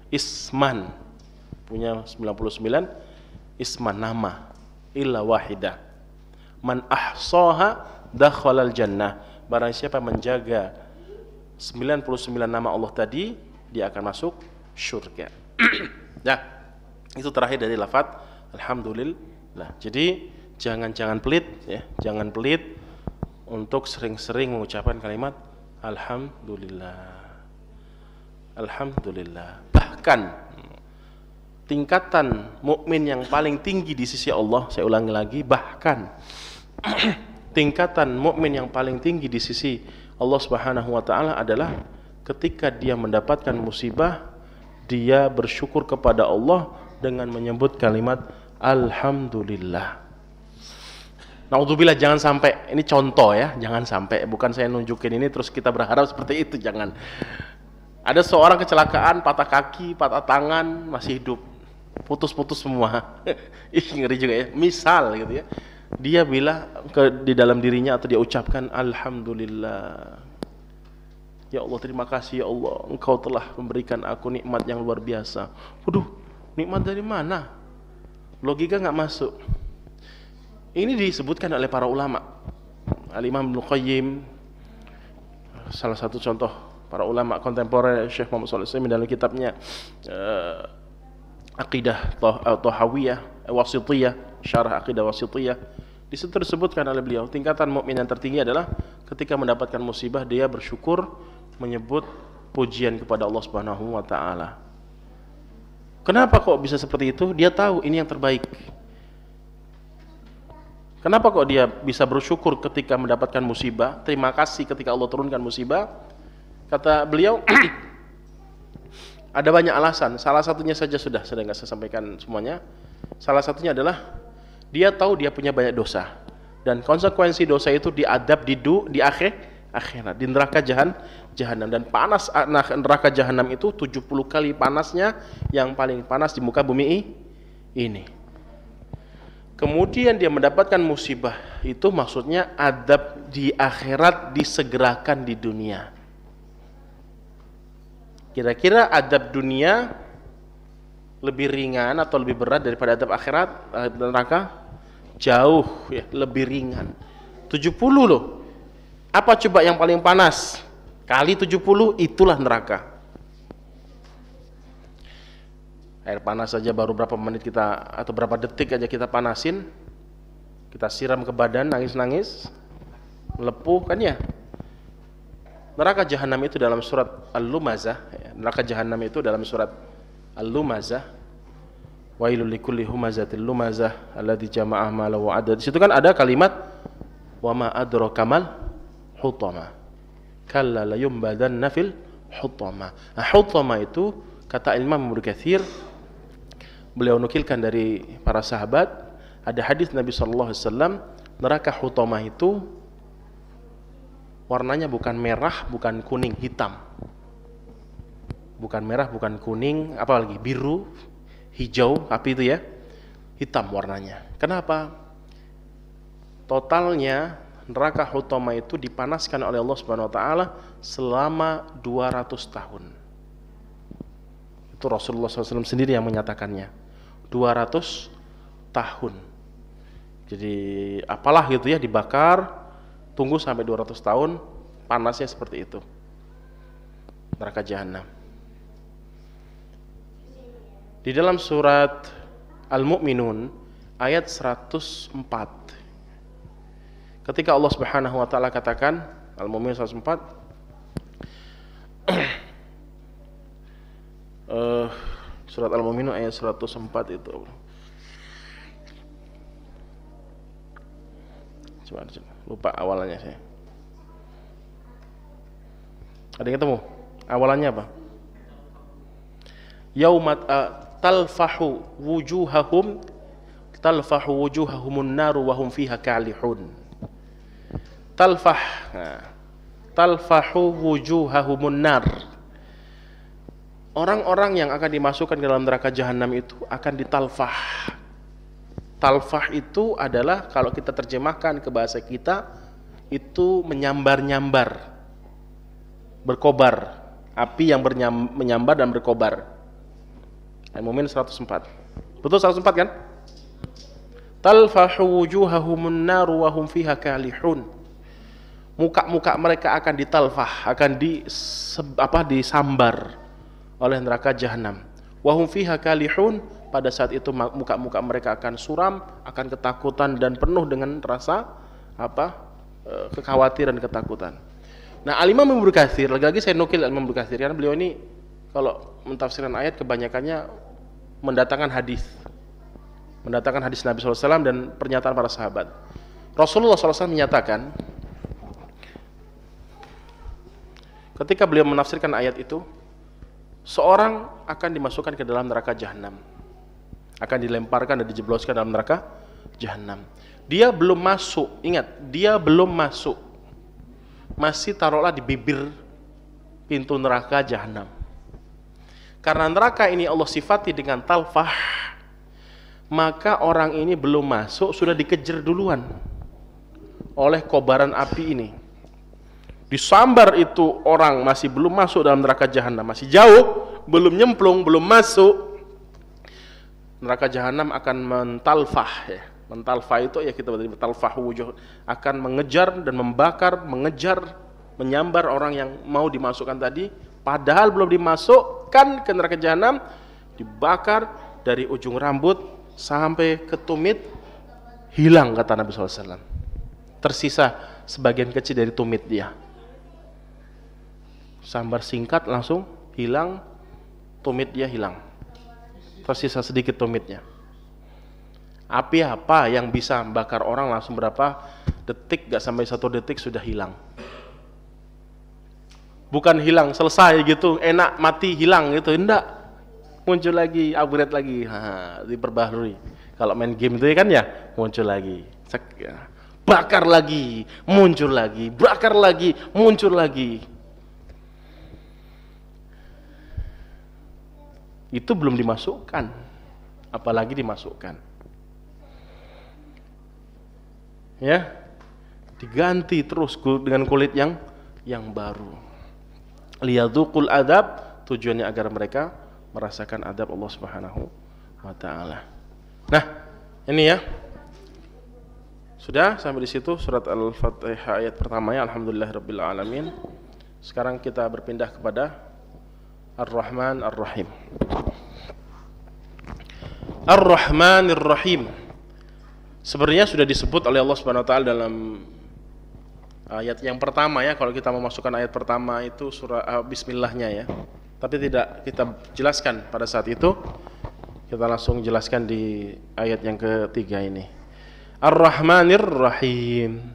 isman. Punya 99 isman, nama. Illa wahidah. Man ahsaha dakhalal jannah. Barang siapa menjaga 99 nama Allah tadi, dia akan masuk syurga. Nah, itu terakhir dari lafaz alhamdulillah. Jadi jangan pelit ya, jangan pelit untuk sering-sering mengucapkan kalimat alhamdulillah. Alhamdulillah. Bahkan tingkatan mukmin yang paling tinggi di sisi Allah, saya ulangi lagi, bahkan tingkatan mukmin yang paling tinggi di sisi Allah Subhanahu wa taala adalah ketika dia mendapatkan musibah, dia bersyukur kepada Allah dengan menyebut kalimat alhamdulillah. Naudzubillah, jangan sampai, ini contoh ya, jangan sampai, bukan saya nunjukin ini terus kita berharap seperti itu, jangan. Ada seorang kecelakaan, patah kaki, patah tangan, masih hidup, putus-putus semua. Ih, ngeri juga ya. Misal gitu ya, dia bilang di dalam dirinya atau dia ucapkan alhamdulillah. Ya Allah, terima kasih ya Allah, Engkau telah memberikan aku nikmat yang luar biasa. Waduh, nikmat dari mana? Logika nggak masuk. Ini disebutkan oleh para ulama. Al-Imam Ibnu Qayyim, salah satu contoh para ulama kontemporer, Syekh Muhammad Shalih Al-Utsaimin dalam kitabnya Aqidah Thahawiyah Wasithiyah, Syarah Aqidah Wasithiyah, di situ disebutkan oleh beliau, tingkatan mukmin yang tertinggi adalah ketika mendapatkan musibah dia bersyukur, menyebut pujian kepada Allah Subhanahu wa taala. Kenapa kok bisa seperti itu? Dia tahu ini yang terbaik. Kenapa kok dia bisa bersyukur ketika mendapatkan musibah, terima kasih ketika Allah turunkan musibah? Kata beliau, ada banyak alasan. Salah satunya saja sudah nggak saya sampaikan semuanya. Salah satunya adalah dia tahu dia punya banyak dosa, dan konsekuensi dosa itu diadab di akhirat, di neraka jahanam, dan panas neraka jahanam itu 70 kali panasnya yang paling panas di muka bumi ini. Kemudian dia mendapatkan musibah, itu maksudnya adab di akhirat disegerakan di dunia. Kira-kira adab dunia lebih ringan atau lebih berat daripada adab akhirat, neraka? Jauh ya, lebih ringan. 70 loh. Apa coba yang paling panas? Kali 70, itulah neraka. Air panas saja baru berapa menit kita, atau berapa detik aja kita panasin, kita siram ke badan, nangis-nangis, melepuh kan ya. Neraka jahanam itu dalam surat Al-Lumazah, neraka jahanam itu dalam surat Al-Lumazah, wailul likulli humazatil lumazah alladzi jama'a malahu wa adad. Di situ kan ada kalimat wa ma adraka mal hutama kalla la yumbadanna fil hutama. Nah, hutama itu kata Imam Ibnu Katsir, beliau nukilkan dari para sahabat, ada hadis Nabi sallallahu alaihi wasallam, neraka hutama itu warnanya bukan merah, bukan kuning, hitam. Bukan merah, bukan kuning, apalagi biru, hijau, api itu ya, hitam warnanya. Kenapa? Totalnya neraka hutama itu dipanaskan oleh Allah Subhanahu wa taala selama 200 tahun. Itu Rasulullah SAW sendiri yang menyatakannya. 200 tahun. Jadi apalah gitu ya, dibakar, tunggu sampai 200 tahun, panasnya seperti itu. Neraka jahanam. Di dalam surat Al-Mu'minun ayat 104, ketika Allah Subhanahu wa taala katakan, Al-Mu'minun 104, surat Al-Mu'minun ayat 104 itu. Coba lupa awalannya saya. Ada yang ketemu? Awalannya apa? Yaumat talfahu wujuhahumun naru wa hum fiha kalihun. Talfahu wujuhahumun nar. Orang-orang yang akan dimasukkan ke dalam neraka jahanam itu akan ditalfah. Talfah itu adalah, kalau kita terjemahkan ke bahasa kita, itu menyambar-nyambar, berkobar, api yang menyambar dan berkobar. Al-Mu'min 104. Betul 104 kan? Talfahu wujuhahumun naru wa hum fiha kalihun. Muka-muka mereka akan ditalfah, akan disambar oleh neraka jahanam. Wa hum fiha kalihun. Pada saat itu muka-muka mereka akan suram, akan ketakutan dan penuh dengan rasa kekhawatiran, ketakutan. Nah, Al-Imam Ibnu Katsir, lagi-lagi saya nukil Al-Imam Ibnu Katsir karena beliau ini kalau mentafsirkan ayat kebanyakannya mendatangkan hadis Nabi SAW dan pernyataan para sahabat. Rasulullah SAW menyatakan, ketika beliau menafsirkan ayat itu, seorang akan dimasukkan ke dalam neraka jahanam, akan dilemparkan dan dijebloskan dalam neraka jahanam. Dia belum masuk, ingat, dia belum masuk, masih taruhlah di bibir pintu neraka jahanam. Karena neraka ini Allah sifati dengan talfah, maka orang ini belum masuk, sudah dikejar duluan oleh kobaran api ini. Disambar itu orang masih belum masuk dalam neraka jahanam, masih jauh, belum nyemplung, belum masuk. Neraka jahanam akan mentalfah ya. Mentalfah itu ya kita berarti talfah wujuh, akan mengejar dan membakar, menyambar orang yang mau dimasukkan tadi, padahal belum dimasukkan ke neraka jahanam, dibakar dari ujung rambut sampai ke tumit, hilang kata Nabi SAW. Tersisa sebagian kecil dari tumit dia. Sambar singkat langsung hilang, tumit dia hilang. Tersisa sedikit tumitnya. Api apa yang bisa membakar orang langsung berapa detik, gak sampai 1 detik sudah hilang. Bukan hilang selesai gitu, enak mati hilang gitu, enggak. Muncul lagi, upgrade lagi, diperbaharui. Kalau main game itu kan ya, muncul lagi. Bakar lagi, muncul lagi, bakar lagi, muncul lagi. Itu belum dimasukkan, apalagi dimasukkan. Ya, diganti terus dengan kulit yang baru. Liyadzuqul adzab, tujuannya agar mereka merasakan adab Allah Subhanahu wa taala. Nah, ini ya. Sudah sampai di situ surat Al-Fatihah ayat pertamanya, alhamdulillahirabbil alamin. Sekarang kita berpindah kepada Ar-Rahman Ar-Rahim. Ar-Rahmanir Rahim. Sebenarnya sudah disebut oleh Allah Subhanahu wa taala dalam ayat yang pertama ya, kalau kita memasukkan ayat pertama itu surah bismillahnya ya. Tapi tidak kita jelaskan pada saat itu. Kita langsung jelaskan di ayat yang ketiga ini. Ar-Rahmanir Rahim.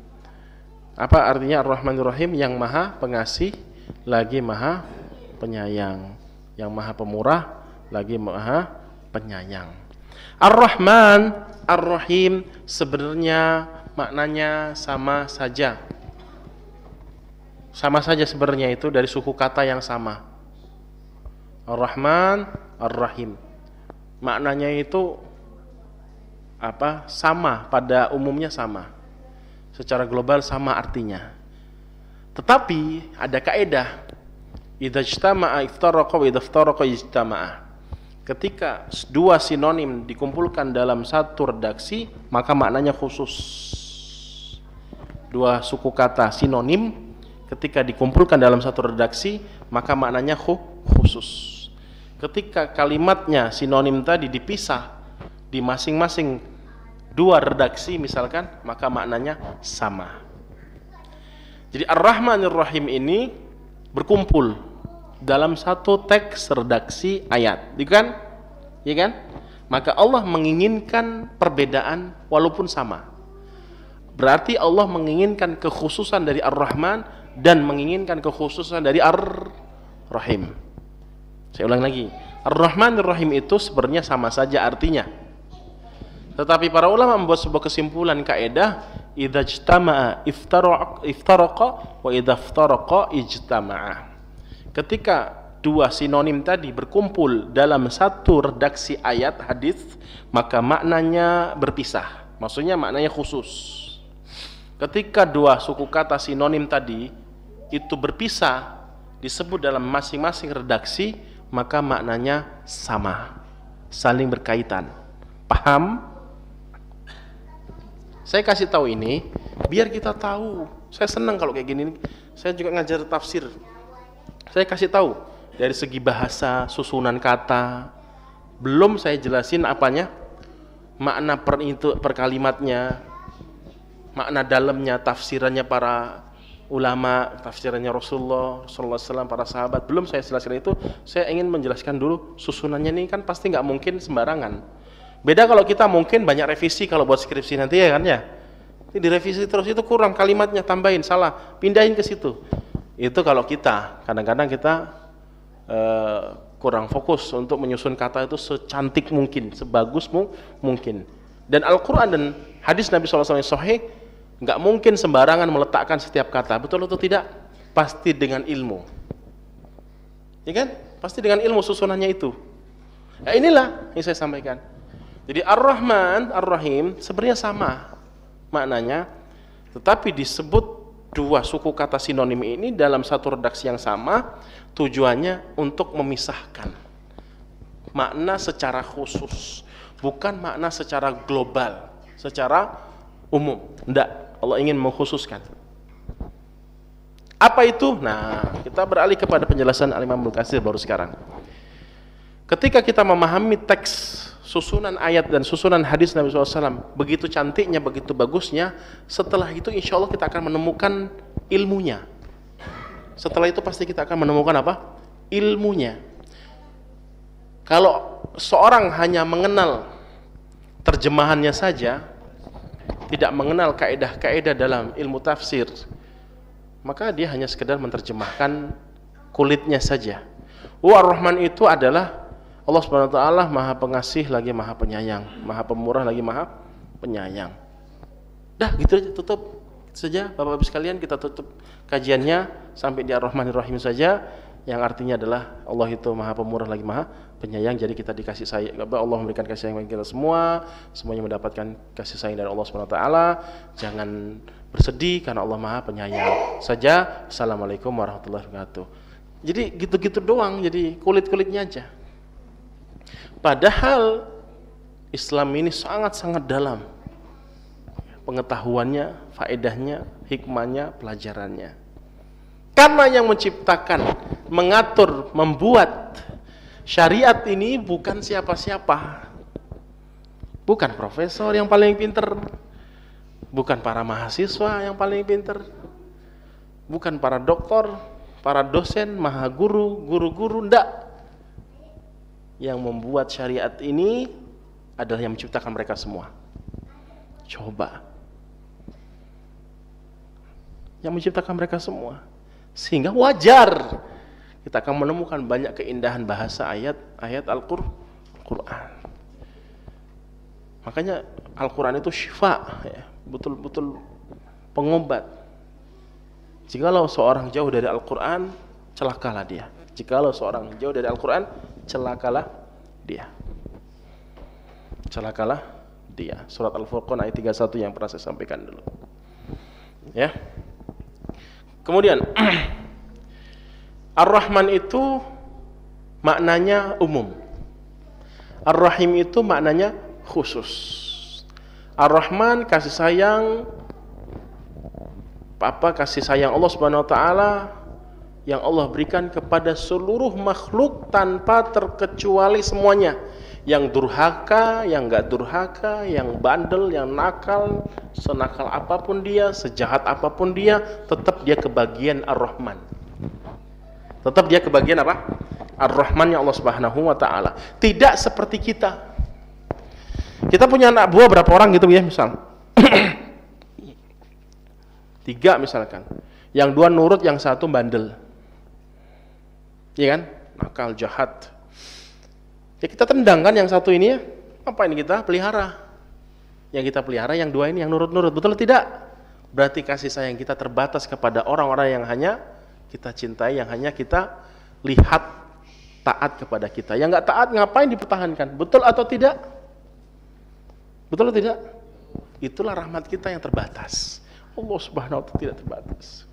Apa artinya Ar-Rahmanir Rahim? Yang Maha Pengasih lagi Maha Penyayang, yang Maha Pemurah lagi Maha Penyayang. Ar-Rahman, Ar-Rahim sebenarnya maknanya sama saja. Sama saja sebenarnya, itu dari suku kata yang sama. Ar-Rahman, Ar-Rahim. Maknanya itu apa? Sama, pada umumnya sama. Secara global sama artinya. Tetapi ada kaidah. Idza ijtama'a iftaraqa wa idza iftaraqa ijtama'a. Ketika dua sinonim dikumpulkan dalam satu redaksi, maka maknanya khusus. Dua suku kata sinonim ketika dikumpulkan dalam satu redaksi, maka maknanya khusus. Ketika kalimatnya sinonim tadi dipisah di masing-masing dua redaksi misalkan, maka maknanya sama. Jadi Ar-Rahmanir Rahim ini berkumpul dalam satu teks redaksi ayat, kan? Ya kan? Maka Allah menginginkan perbedaan walaupun sama. Berarti Allah menginginkan kekhususan dari Ar-Rahman dan menginginkan kekhususan dari Ar-Rahim. Saya ulang lagi. Ar-Rahman Ar-Rahim itu sebenarnya sama saja artinya. Tetapi para ulama membuat sebuah kesimpulan kaidah, idza ijtama'a iftaraqa wa idza iftaraqa ijtama'a. Ketika dua sinonim tadi berkumpul dalam satu redaksi ayat hadis, maka maknanya berpisah. Maksudnya maknanya khusus. Ketika dua suku kata sinonim tadi itu berpisah, disebut dalam masing-masing redaksi, maka maknanya sama, saling berkaitan. Paham? Saya kasih tahu ini biar kita tahu. Saya senang kalau kayak gini. Saya juga ngajar tafsir. Saya kasih tahu dari segi bahasa, susunan kata. Belum saya jelasin apanya, makna per kalimatnya, makna dalamnya, tafsirannya para ulama, tafsirannya Rasulullah SAW, para sahabat. Belum saya jelaskan itu. Saya ingin menjelaskan dulu susunannya. Ini kan pasti nggak mungkin sembarangan. Beda kalau kita mungkin banyak revisi kalau buat skripsi nanti ya kan ya. Ini direvisi terus, itu kurang kalimatnya, tambahin, salah, pindahin ke situ. Itu kalau kita, kadang-kadang kita kurang fokus untuk menyusun kata itu secantik mungkin, sebagus mungkin. Dan Al-Quran dan hadis Nabi SAW yang sahih nggak mungkin sembarangan meletakkan setiap kata, betul atau tidak? Pasti dengan ilmu, ya kan? Pasti dengan ilmu susunannya itu. Ya inilah yang saya sampaikan. Jadi Ar-Rahman, Ar-Rahim sebenarnya sama maknanya, tetapi disebut dua suku kata sinonim ini dalam satu redaksi yang sama, tujuannya untuk memisahkan makna secara khusus, bukan makna secara global, secara umum. Tidak, Allah ingin mengkhususkan. Apa itu? Nah, kita beralih kepada penjelasan Al-Imam Ibnu Katsir baru sekarang. Ketika kita memahami teks, susunan ayat dan susunan hadis Nabi SAW begitu cantiknya, begitu bagusnya, setelah itu insya Allah kita akan menemukan ilmunya. Setelah itu pasti kita akan menemukan apa? Ilmunya. Kalau seorang hanya mengenal terjemahannya saja, tidak mengenal kaidah-kaidah dalam ilmu tafsir, maka dia hanya sekedar menerjemahkan kulitnya saja. Ar-Rahman itu adalah Allah Subhanahu wa taala Maha Pengasih lagi Maha Penyayang, Maha Pemurah lagi Maha Penyayang. Dah gitu aja, tutup saja Bapak-Ibu sekalian, kita tutup kajiannya sampai di Ar-Rahmanir Rahim saja, yang artinya adalah Allah itu Maha Pemurah lagi Maha Penyayang. Jadi kita dikasih sayang, Allah memberikan kasih sayang bagi kita semua, semuanya mendapatkan kasih sayang dari Allah Subhanahu wa taala. Jangan bersedih karena Allah Maha Penyayang saja. Assalamualaikum warahmatullahi wabarakatuh. Jadi gitu-gitu doang, jadi kulit-kulitnya aja. Padahal Islam ini sangat-sangat dalam pengetahuannya, faedahnya, hikmahnya, pelajarannya. Karena yang menciptakan, mengatur, membuat syariat ini bukan siapa-siapa. Bukan profesor yang paling pinter, bukan para mahasiswa yang paling pinter, bukan para doktor, para dosen, maha guru, guru-guru, ndak. Yang membuat syariat ini adalah yang menciptakan mereka semua. Coba. Yang menciptakan mereka semua. Sehingga wajar kita akan menemukan banyak keindahan bahasa ayat-ayat Al-Quran. Makanya Al-Quran itu syifa, ya, betul-betul pengobat. Jikalau seorang jauh dari Al-Quran, celakalah dia. Jikalau seorang jauh dari Al-Quran, celakalah dia. Celakalah dia. Surat Al-Furqan ayat 31 yang pernah saya sampaikan dulu. Ya. Kemudian Ar-Rahman itu maknanya umum. Ar-Rahim itu maknanya khusus. Ar-Rahman kasih sayang, kasih sayang Allah Subhanahu wa taala yang Allah berikan kepada seluruh makhluk tanpa terkecuali semuanya. Yang durhaka, yang enggak durhaka, yang bandel, yang nakal, senakal apapun dia, sejahat apapun dia, tetap dia kebagian Ar-Rahman. Tetap dia kebagian apa? Ar-Rahman yang Allah Subhanahu wa taala. Tidak seperti kita. Kita punya anak buah berapa orang gitu ya, misal. 3 misalkan. Yang 2 nurut, yang 1 bandel. Iya kan? Nakal, jahat. Ya kita tendang kan yang 1 ini ya. Apa ini kita pelihara? Yang kita pelihara yang 2 ini yang nurut-nurut. Betul tidak? Berarti kasih sayang kita terbatas kepada orang-orang yang hanya kita cintai, yang hanya kita lihat taat kepada kita. Yang enggak taat ngapain dipertahankan? Betul atau tidak? Betul atau tidak? Itulah rahmat kita yang terbatas. Allah Subhanahu wa taala tidak terbatas.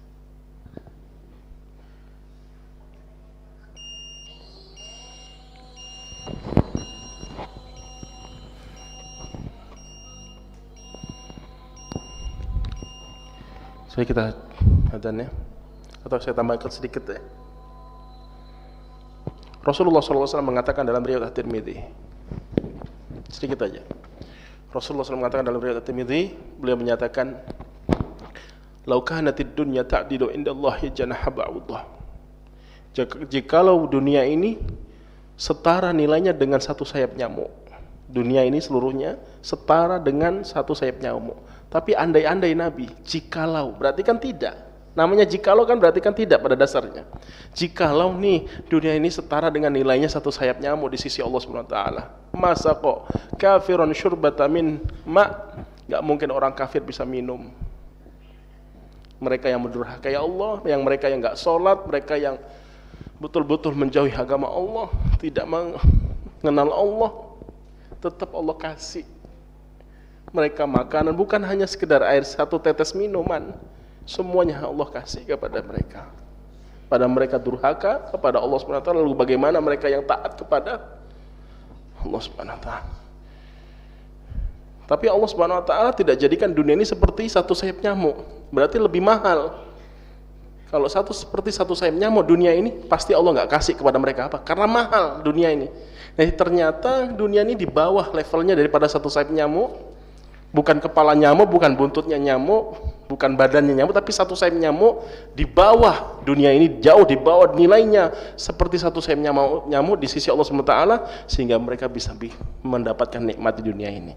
Saya kita adzan ya, atau saya tambahkan sedikit ya. Rasulullah SAW mengatakan dalam riwayat At-Tirmidzi, sedikit aja. Rasulullah SAW mengatakan dalam riwayat At-Tirmidzi, beliau menyatakan, "Lau kanatid dunya ta'dilu indallahi janaha ba'udah." Jikalau dunia ini setara nilainya dengan 1 sayap nyamuk. Dunia ini seluruhnya setara dengan 1 sayap nyamuk. Tapi andai-andai Nabi, jikalau, berarti kan tidak. Namanya jikalau kan berarti kan tidak pada dasarnya. Jikalau nih dunia ini setara dengan nilainya 1 sayap nyamuk di sisi Allah Subhanahu wa taala. Masa kok kafirun syurbata min ma, enggak mungkin orang kafir bisa minum. Mereka yang mendurhakai Allah, yang mereka yang enggak salat, mereka yang betul-betul menjauhi agama Allah, tidak mengenal Allah, tetap Allah kasih mereka makanan, bukan hanya sekedar air 1 tetes minuman, semuanya Allah kasih kepada mereka. Pada mereka durhaka kepada Allah Subhanahu wa taala, lalu bagaimana mereka yang taat kepada Allah Subhanahu wa taala? Tapi Allah Subhanahu wa taala tidak jadikan dunia ini seperti 1 sayap nyamuk, berarti lebih mahal. Kalau seperti 1 sayap nyamuk dunia ini, pasti Allah nggak kasih kepada mereka apa? Karena mahal dunia ini. Nah, ternyata dunia ini di bawah levelnya daripada 1 sayap nyamuk. Bukan kepala nyamuk, bukan buntutnya nyamuk, bukan badannya nyamuk, tapi 1 sayap nyamuk di bawah dunia ini, jauh di bawah nilainya seperti 1 sayap nyamuk di sisi Allah SWT, sehingga mereka bisa mendapatkan nikmat di dunia ini.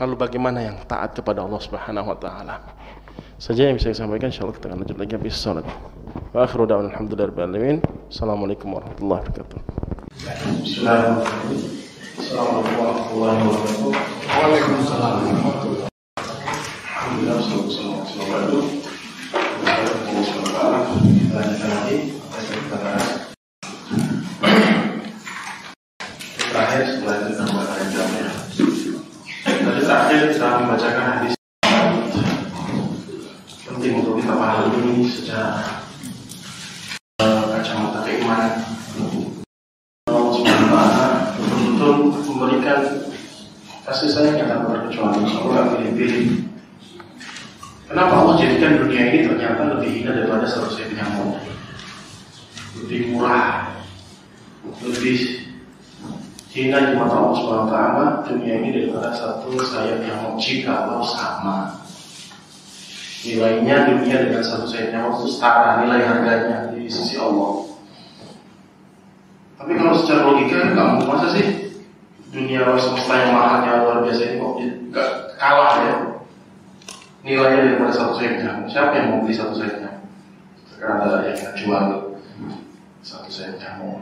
Lalu bagaimana yang taat kepada Allah Subhanahu wa taala? Saja yang bisa saya sampaikan, insyaallah kita akan lanjut lagi habis salat. Wa akhiru da'wana alhamdulillahi rabbil alamin. Assalamualaikum warahmatullahi wabarakatuh. Bismillahirrahmanirrahim. Assalamualaikum warahmatullahi wabarakatuh. Waalaikumsalam warahmatullahi wabarakatuh. Alhamdulillah, selalu kita lagi terakhir setelah itu tambahkan jamnya. Tadi terakhir kita membacakan hadis penting untuk kita pahami secara dipilih. Kenapa Allah jadikan dunia ini ternyata lebih hina daripada satu sayap nyamuk, lebih murah, lebih hina di mata Allah SWT dunia ini daripada satu sayap nyamuk. Jika Allah sama nilainya, dunia dengan satu sayap nyamuk itu setara nilai harganya di sisi Allah. Tapi kalau secara logika nggak mungkin, masa sih dunia semesta yang mahalnya luar biasa ini kok nggak kalah ya nilainya daripada satu sayap nyamuk. Siapa yang mau beli satu sayap nyamuk? Sekarang ada yang jual satu sayap nyamuk.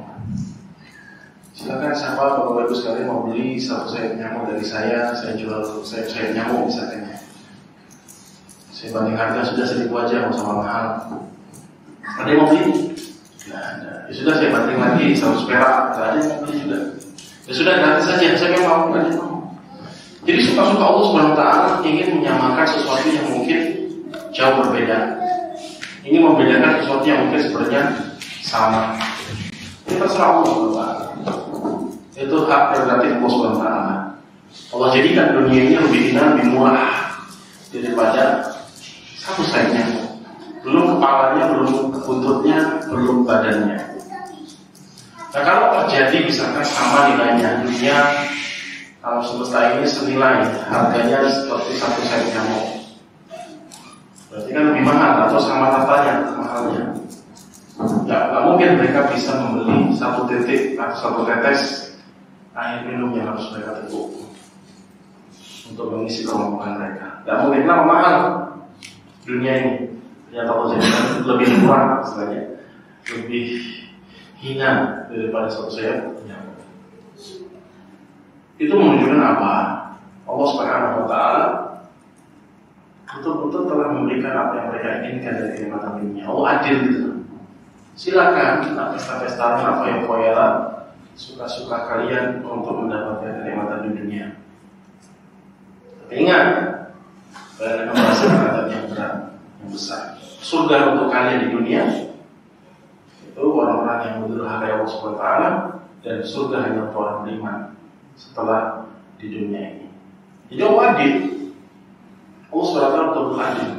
Silakan siapa bapak ibu sekalian mau beli satu sayap nyamuk dari saya jual sayap nyamuk misalnya. Saya banding harga sudah 1.000 aja, mau sama mahal. Ada yang mau beli? Nggak ada. Ya sudah, saya banding lagi 100 perak, nggak ada yang mau beli juga. Ya sudah, gratis saja, saya mau, nggak ada yang mau. Jadi suka-suka Allah SWT ingin menyamakan sesuatu yang mungkin jauh berbeda. Ini membedakan sesuatu yang mungkin sebenarnya sama. Ini terserah Allah SWT. Itu hak prerogatif Allah SWT. Allah jadikan dunia ini lebih hina, lebih murah daripada satu sayapnya. Belum kepalanya, belum buntutnya, belum badannya. Nah kalau terjadi misalkan sama nilainya, dunia alam semesta ini senilai, harganya seperti satu sayap nyamuk, berarti kan lebih mahal atau sama ratanya mahalnya. Nggak mungkin mereka bisa membeli satu titik atau satu tetes air minum yang harus mereka teguk untuk mengisi kerombongan mereka. Nggak mungkin, kenapa mahal dunia ini? Ternyata Allah jadikan lebih murah, istilahnya lebih hina daripada satu sayap nyamuk. Itu menunjukkan apa? Allah Subhanahu wa Ta'ala betul-betul telah memberikan apa yang mereka inginkan dari kenikmatan dunia. Allah adil gitu. Silakan pesta-pesta apa yang koyalah, suka-suka kalian untuk mendapatkan kenikmatan di dunia. Tapi ingat, kalian akan merasakan azab yang berat, yang besar. Surga untuk kalian di dunia itu orang-orang yang mendurhakai Allah Subhanahu wa Ta'ala, dan surga hanya untuk orang beriman setelah di dunia ini. Jadi Allah adil. Allah SWT betul-betul adil.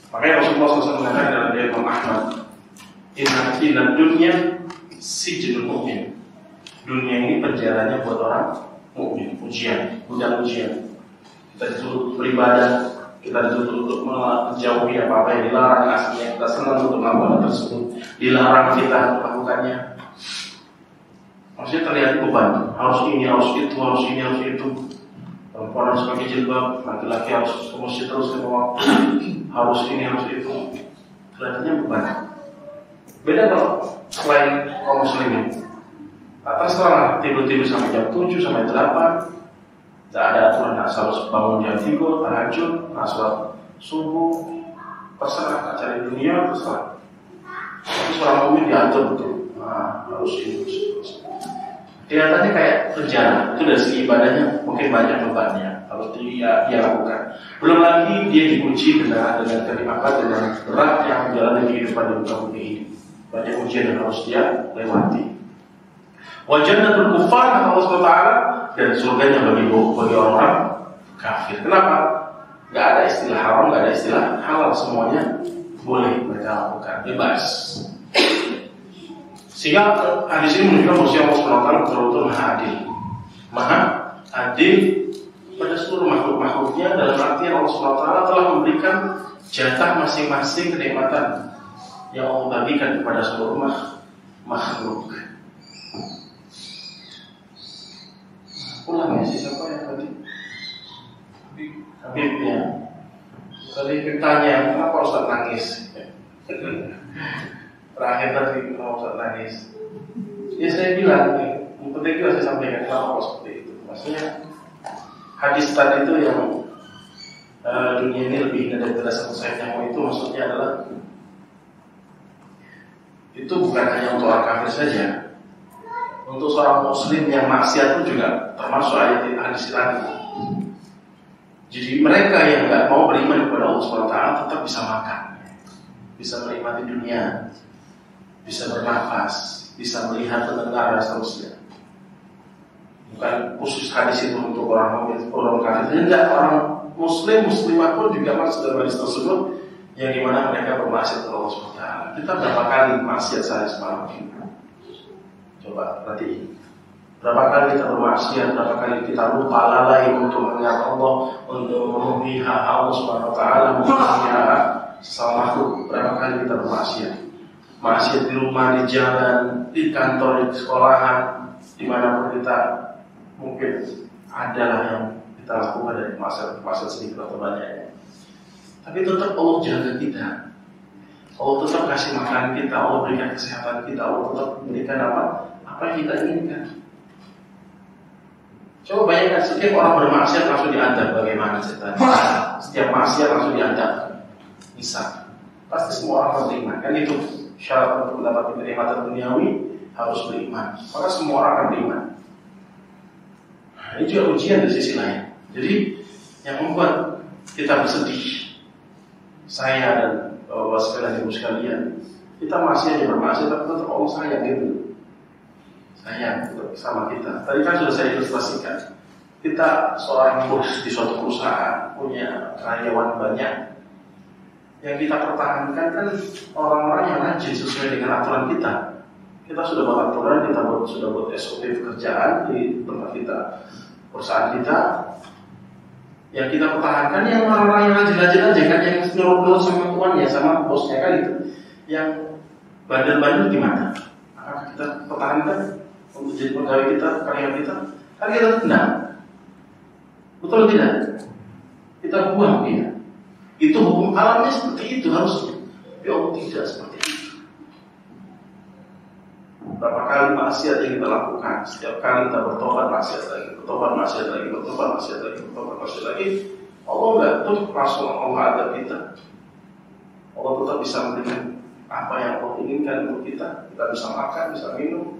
Makanya Rasulullah SAW mengatakan dalam riwayat Imam Ahmad, inna dunya sijnul mu'min. Dunia ini penjaranya buat orang mukmin, ujian, bukan ujian. Kita dituntut beribadah, kita dituntut untuk menjauhi apa-apa yang dilarang, aslinya kita senang untuk melakukan tersebut, dilarang kita untuk melakukannya. Maksudnya terlihat beban, harus ini, harus itu, harus ini, harus itu. Perempuan harus pakai jilbab, laki-laki harus ke masjid terus ke bawah, harus ini, harus itu. Kelihatannya beban. Beda kalau selain kaum muslimin. Atas terang tidur-tidur sampai jam 7 sampai 8, tidak ada aturan harus bangun jam 3, tahajud, sholat subuh, terserah, cari dunia, terserah. Tapi seorang mukmin diatur betul. Nah, harus ini, harus. Kelihatannya kayak penjara. Itu dari segi ibadahnya mungkin banyak bebannya harus dia lakukan. Belum lagi dia diuji dengan berat yang menjalani kehidupan di muka bumi ini. Banyak ujian yang harus dia lewati. Wa jannatul kuffar kata Allah SWT, dan surganya bagi orang-orang kafir. Kenapa? Gak ada istilah haram, gak ada istilah halal, semuanya boleh mereka lakukan, bebas. Sehingga hadis ini menunjukkan bahwa Allah SWT betul-betul maha adil. Maha adil pada seluruh makhluk-makhluknya, dalam artian Allah SWT telah memberikan jatah masing-masing kenikmatan yang Allah bagikan kepada seluruh makhluk. Ulang ya, siapa yang tadi? Habibnya. Tadi bertanya, kenapa Ustaz nangis? Terakhir tadi kenapa Ustaz nangis? Ya saya bilang, yang penting juga saya sampaikan kenapa seperti itu. Maksudnya hadis tadi itu yang dunia ini lebih indah daripada satu sayap nyamuk itu, maksudnya adalah itu bukan hanya untuk orang kafir saja. Untuk seorang muslim yang maksiat pun juga termasuk ayat hadis tadi. Jadi mereka yang nggak mau beriman kepada Allah SWT tetap bisa makan, bisa menikmati dunia, bisa bernafas, bisa melihat, mendengar, dan seterusnya. Bukan khusus hadis itu untuk orang kafir, tidak, orang muslim muslimah pun juga masuk dalam hadis tersebut, yang dimana mereka bermaksiat kepada Allah SWT. Kita berapa kali maksiat sehari semalam? Coba perhatiin. Berapa kali kita bermaksiat, berapa kali kita lupa lalai untuk mengingat Allah, untuk memenuhi hak Allah SWT, memenuhi hak sesama makhluk. Berapa kali kita bermaksiat? Maksiat di rumah, di jalan, di kantor, di sekolahan, dimanapun kita mungkin adalah yang kita lakukan dari maksiat sedikit atau banyak. Tapi tetap Allah jaga kita. Allah tetap kasih makan kita, Allah berikan kesehatan kita, Allah tetap berikan apa yang kita inginkan. Coba bayangkan, setiap orang bermaksiat langsung diadab. Bagaimana cerita? Setiap maksiat langsung diadab. Bisa. Pasti semua orang harus beriman. Kan itu syarat untuk mendapatkan kenikmatan duniawi, harus beriman. Maka semua orang akan beriman. Nah, ini juga ujian di sisi lain. Jadi yang membuat kita bersedih, saya dan bapak sekalian, ibu sekalian, kita masih aja bermaksiat, tapi tetap Allah sayang gitu. Sayang sama kita. Tadi kan sudah saya ilustrasikan. Kita seorang bos di suatu perusahaan, punya karyawan banyak. Yang kita pertahankan kan orang-orang yang rajin sesuai dengan aturan kita. Kita sudah buat aturan, kita sudah buat SOP pekerjaan di tempat kita, perusahaan kita. Yang kita pertahankan yang orang-orang yang rajin-rajin aja kan, yang nurut sama tuannya, sama bosnya kan itu. Yang bandel-bandel gimana? Apakah kita pertahankan untuk jadi pegawai kita, karyawan kita? Kan kita tendang. Betul tidak? Kita buang dia. Itu hukum alamnya seperti itu harusnya. Tapi Allah tidak seperti itu. Berapa kali maksiat yang kita lakukan, setiap kali kita bertobat maksiat lagi, bertobat maksiat lagi, bertobat maksiat lagi, bertobat maksiat lagi, Allah enggak tuh langsung Allah adab kita. Allah tetap bisa memberikan apa yang Allah inginkan untuk kita. Kita bisa makan, bisa minum,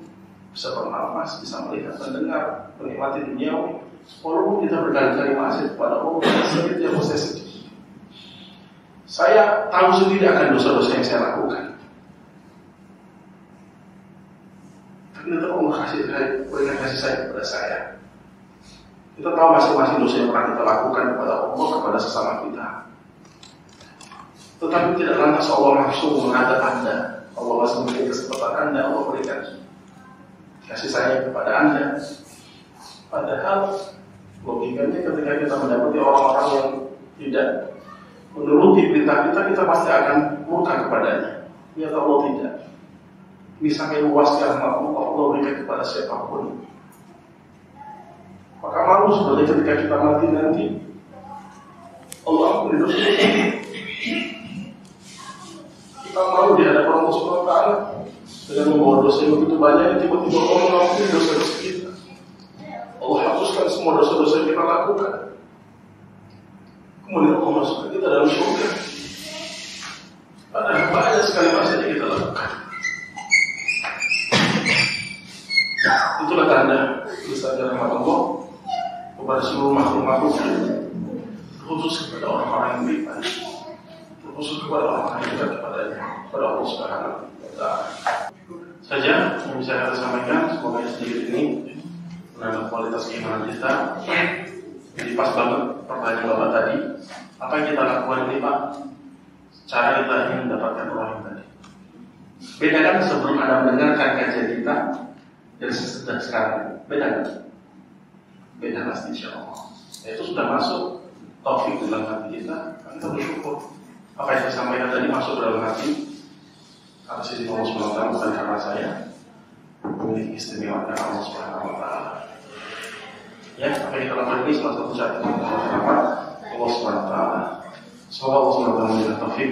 bisa bernafas, bisa melihat, mendengar, menikmati duniawi. Walaupun kita berkali-kali maksiat kepada Allah, sedikit yang saya sedih. Saya tahu sendiri akan dosa-dosa yang saya lakukan. Tapi tetap Allah berikan kasih sayang kepada saya. Kita tahu masing-masing dosa yang pernah kita lakukan kepada Allah, kepada sesama kita. Tetapi tidak lantas Allah langsung menghadap Anda. Allah langsung memberikan kesempatan Anda, Allah berikan kasih sayang kepada Anda. Padahal logikanya ketika kita mendapati orang-orang yang tidak menuruti perintah kita, kita pasti akan murka kepadanya. Ya Allah tidak. Bisa meluaskan rahmat Allah berikan kepada siapapun. Maka malu sebenarnya ketika kita mati nanti. Allah ampuni dosa kita. Kita malu di hadapan Allah SWT dengan membawa dosa yang begitu banyak, tiba-tiba Allah mengampuni dosa-dosa kita. Allah hapuskan semua dosa-dosa yang kita lakukan. Kemudian Allah masukkan kita dalam surga. Padahal banyak sekali maksiat yang kita lakukan. Itulah tanda besarnya rahmat Allah kepada seluruh makhluk-makhluk, khusus kepada orang-orang yang beriman, khusus kepada orang-orang yang dekat kepadanya, kepada Allah Subhanahu wa Ta'ala. Saja yang bisa saya sampaikan, semoga sedikit ini menambah kualitas keimanan kita. Jadi pas banget pertanyaan Bapak tadi, apa yang kita lakukan ini Pak? Cara kita ingin mendapatkan roh tadi. Bedakan sebelum Anda mendengarkan kajian kita dan sesudah sekarang. Beda. Beda pasti insya Allah. Itu sudah masuk taufik dalam hati kita. Kita bersyukur. Apa yang saya sampaikan tadi masuk dalam hati. Atas izin Allah SWT, bukan karena saya memiliki istimewa dari Allah SWT. Ya, apa yang kita lakukan ini salah satu cara kita mengharapkan Allah SWT. Semoga Allah SWT memberikan taufik,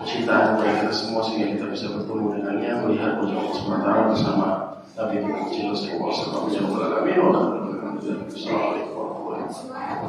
kecintaan kepada kita semua sehingga kita bisa bertemu dengannya, melihat wajah Allah SWT bersama Nabi Muhammad SAW. Assalamualaikum warahmatullahi wabarakatuh.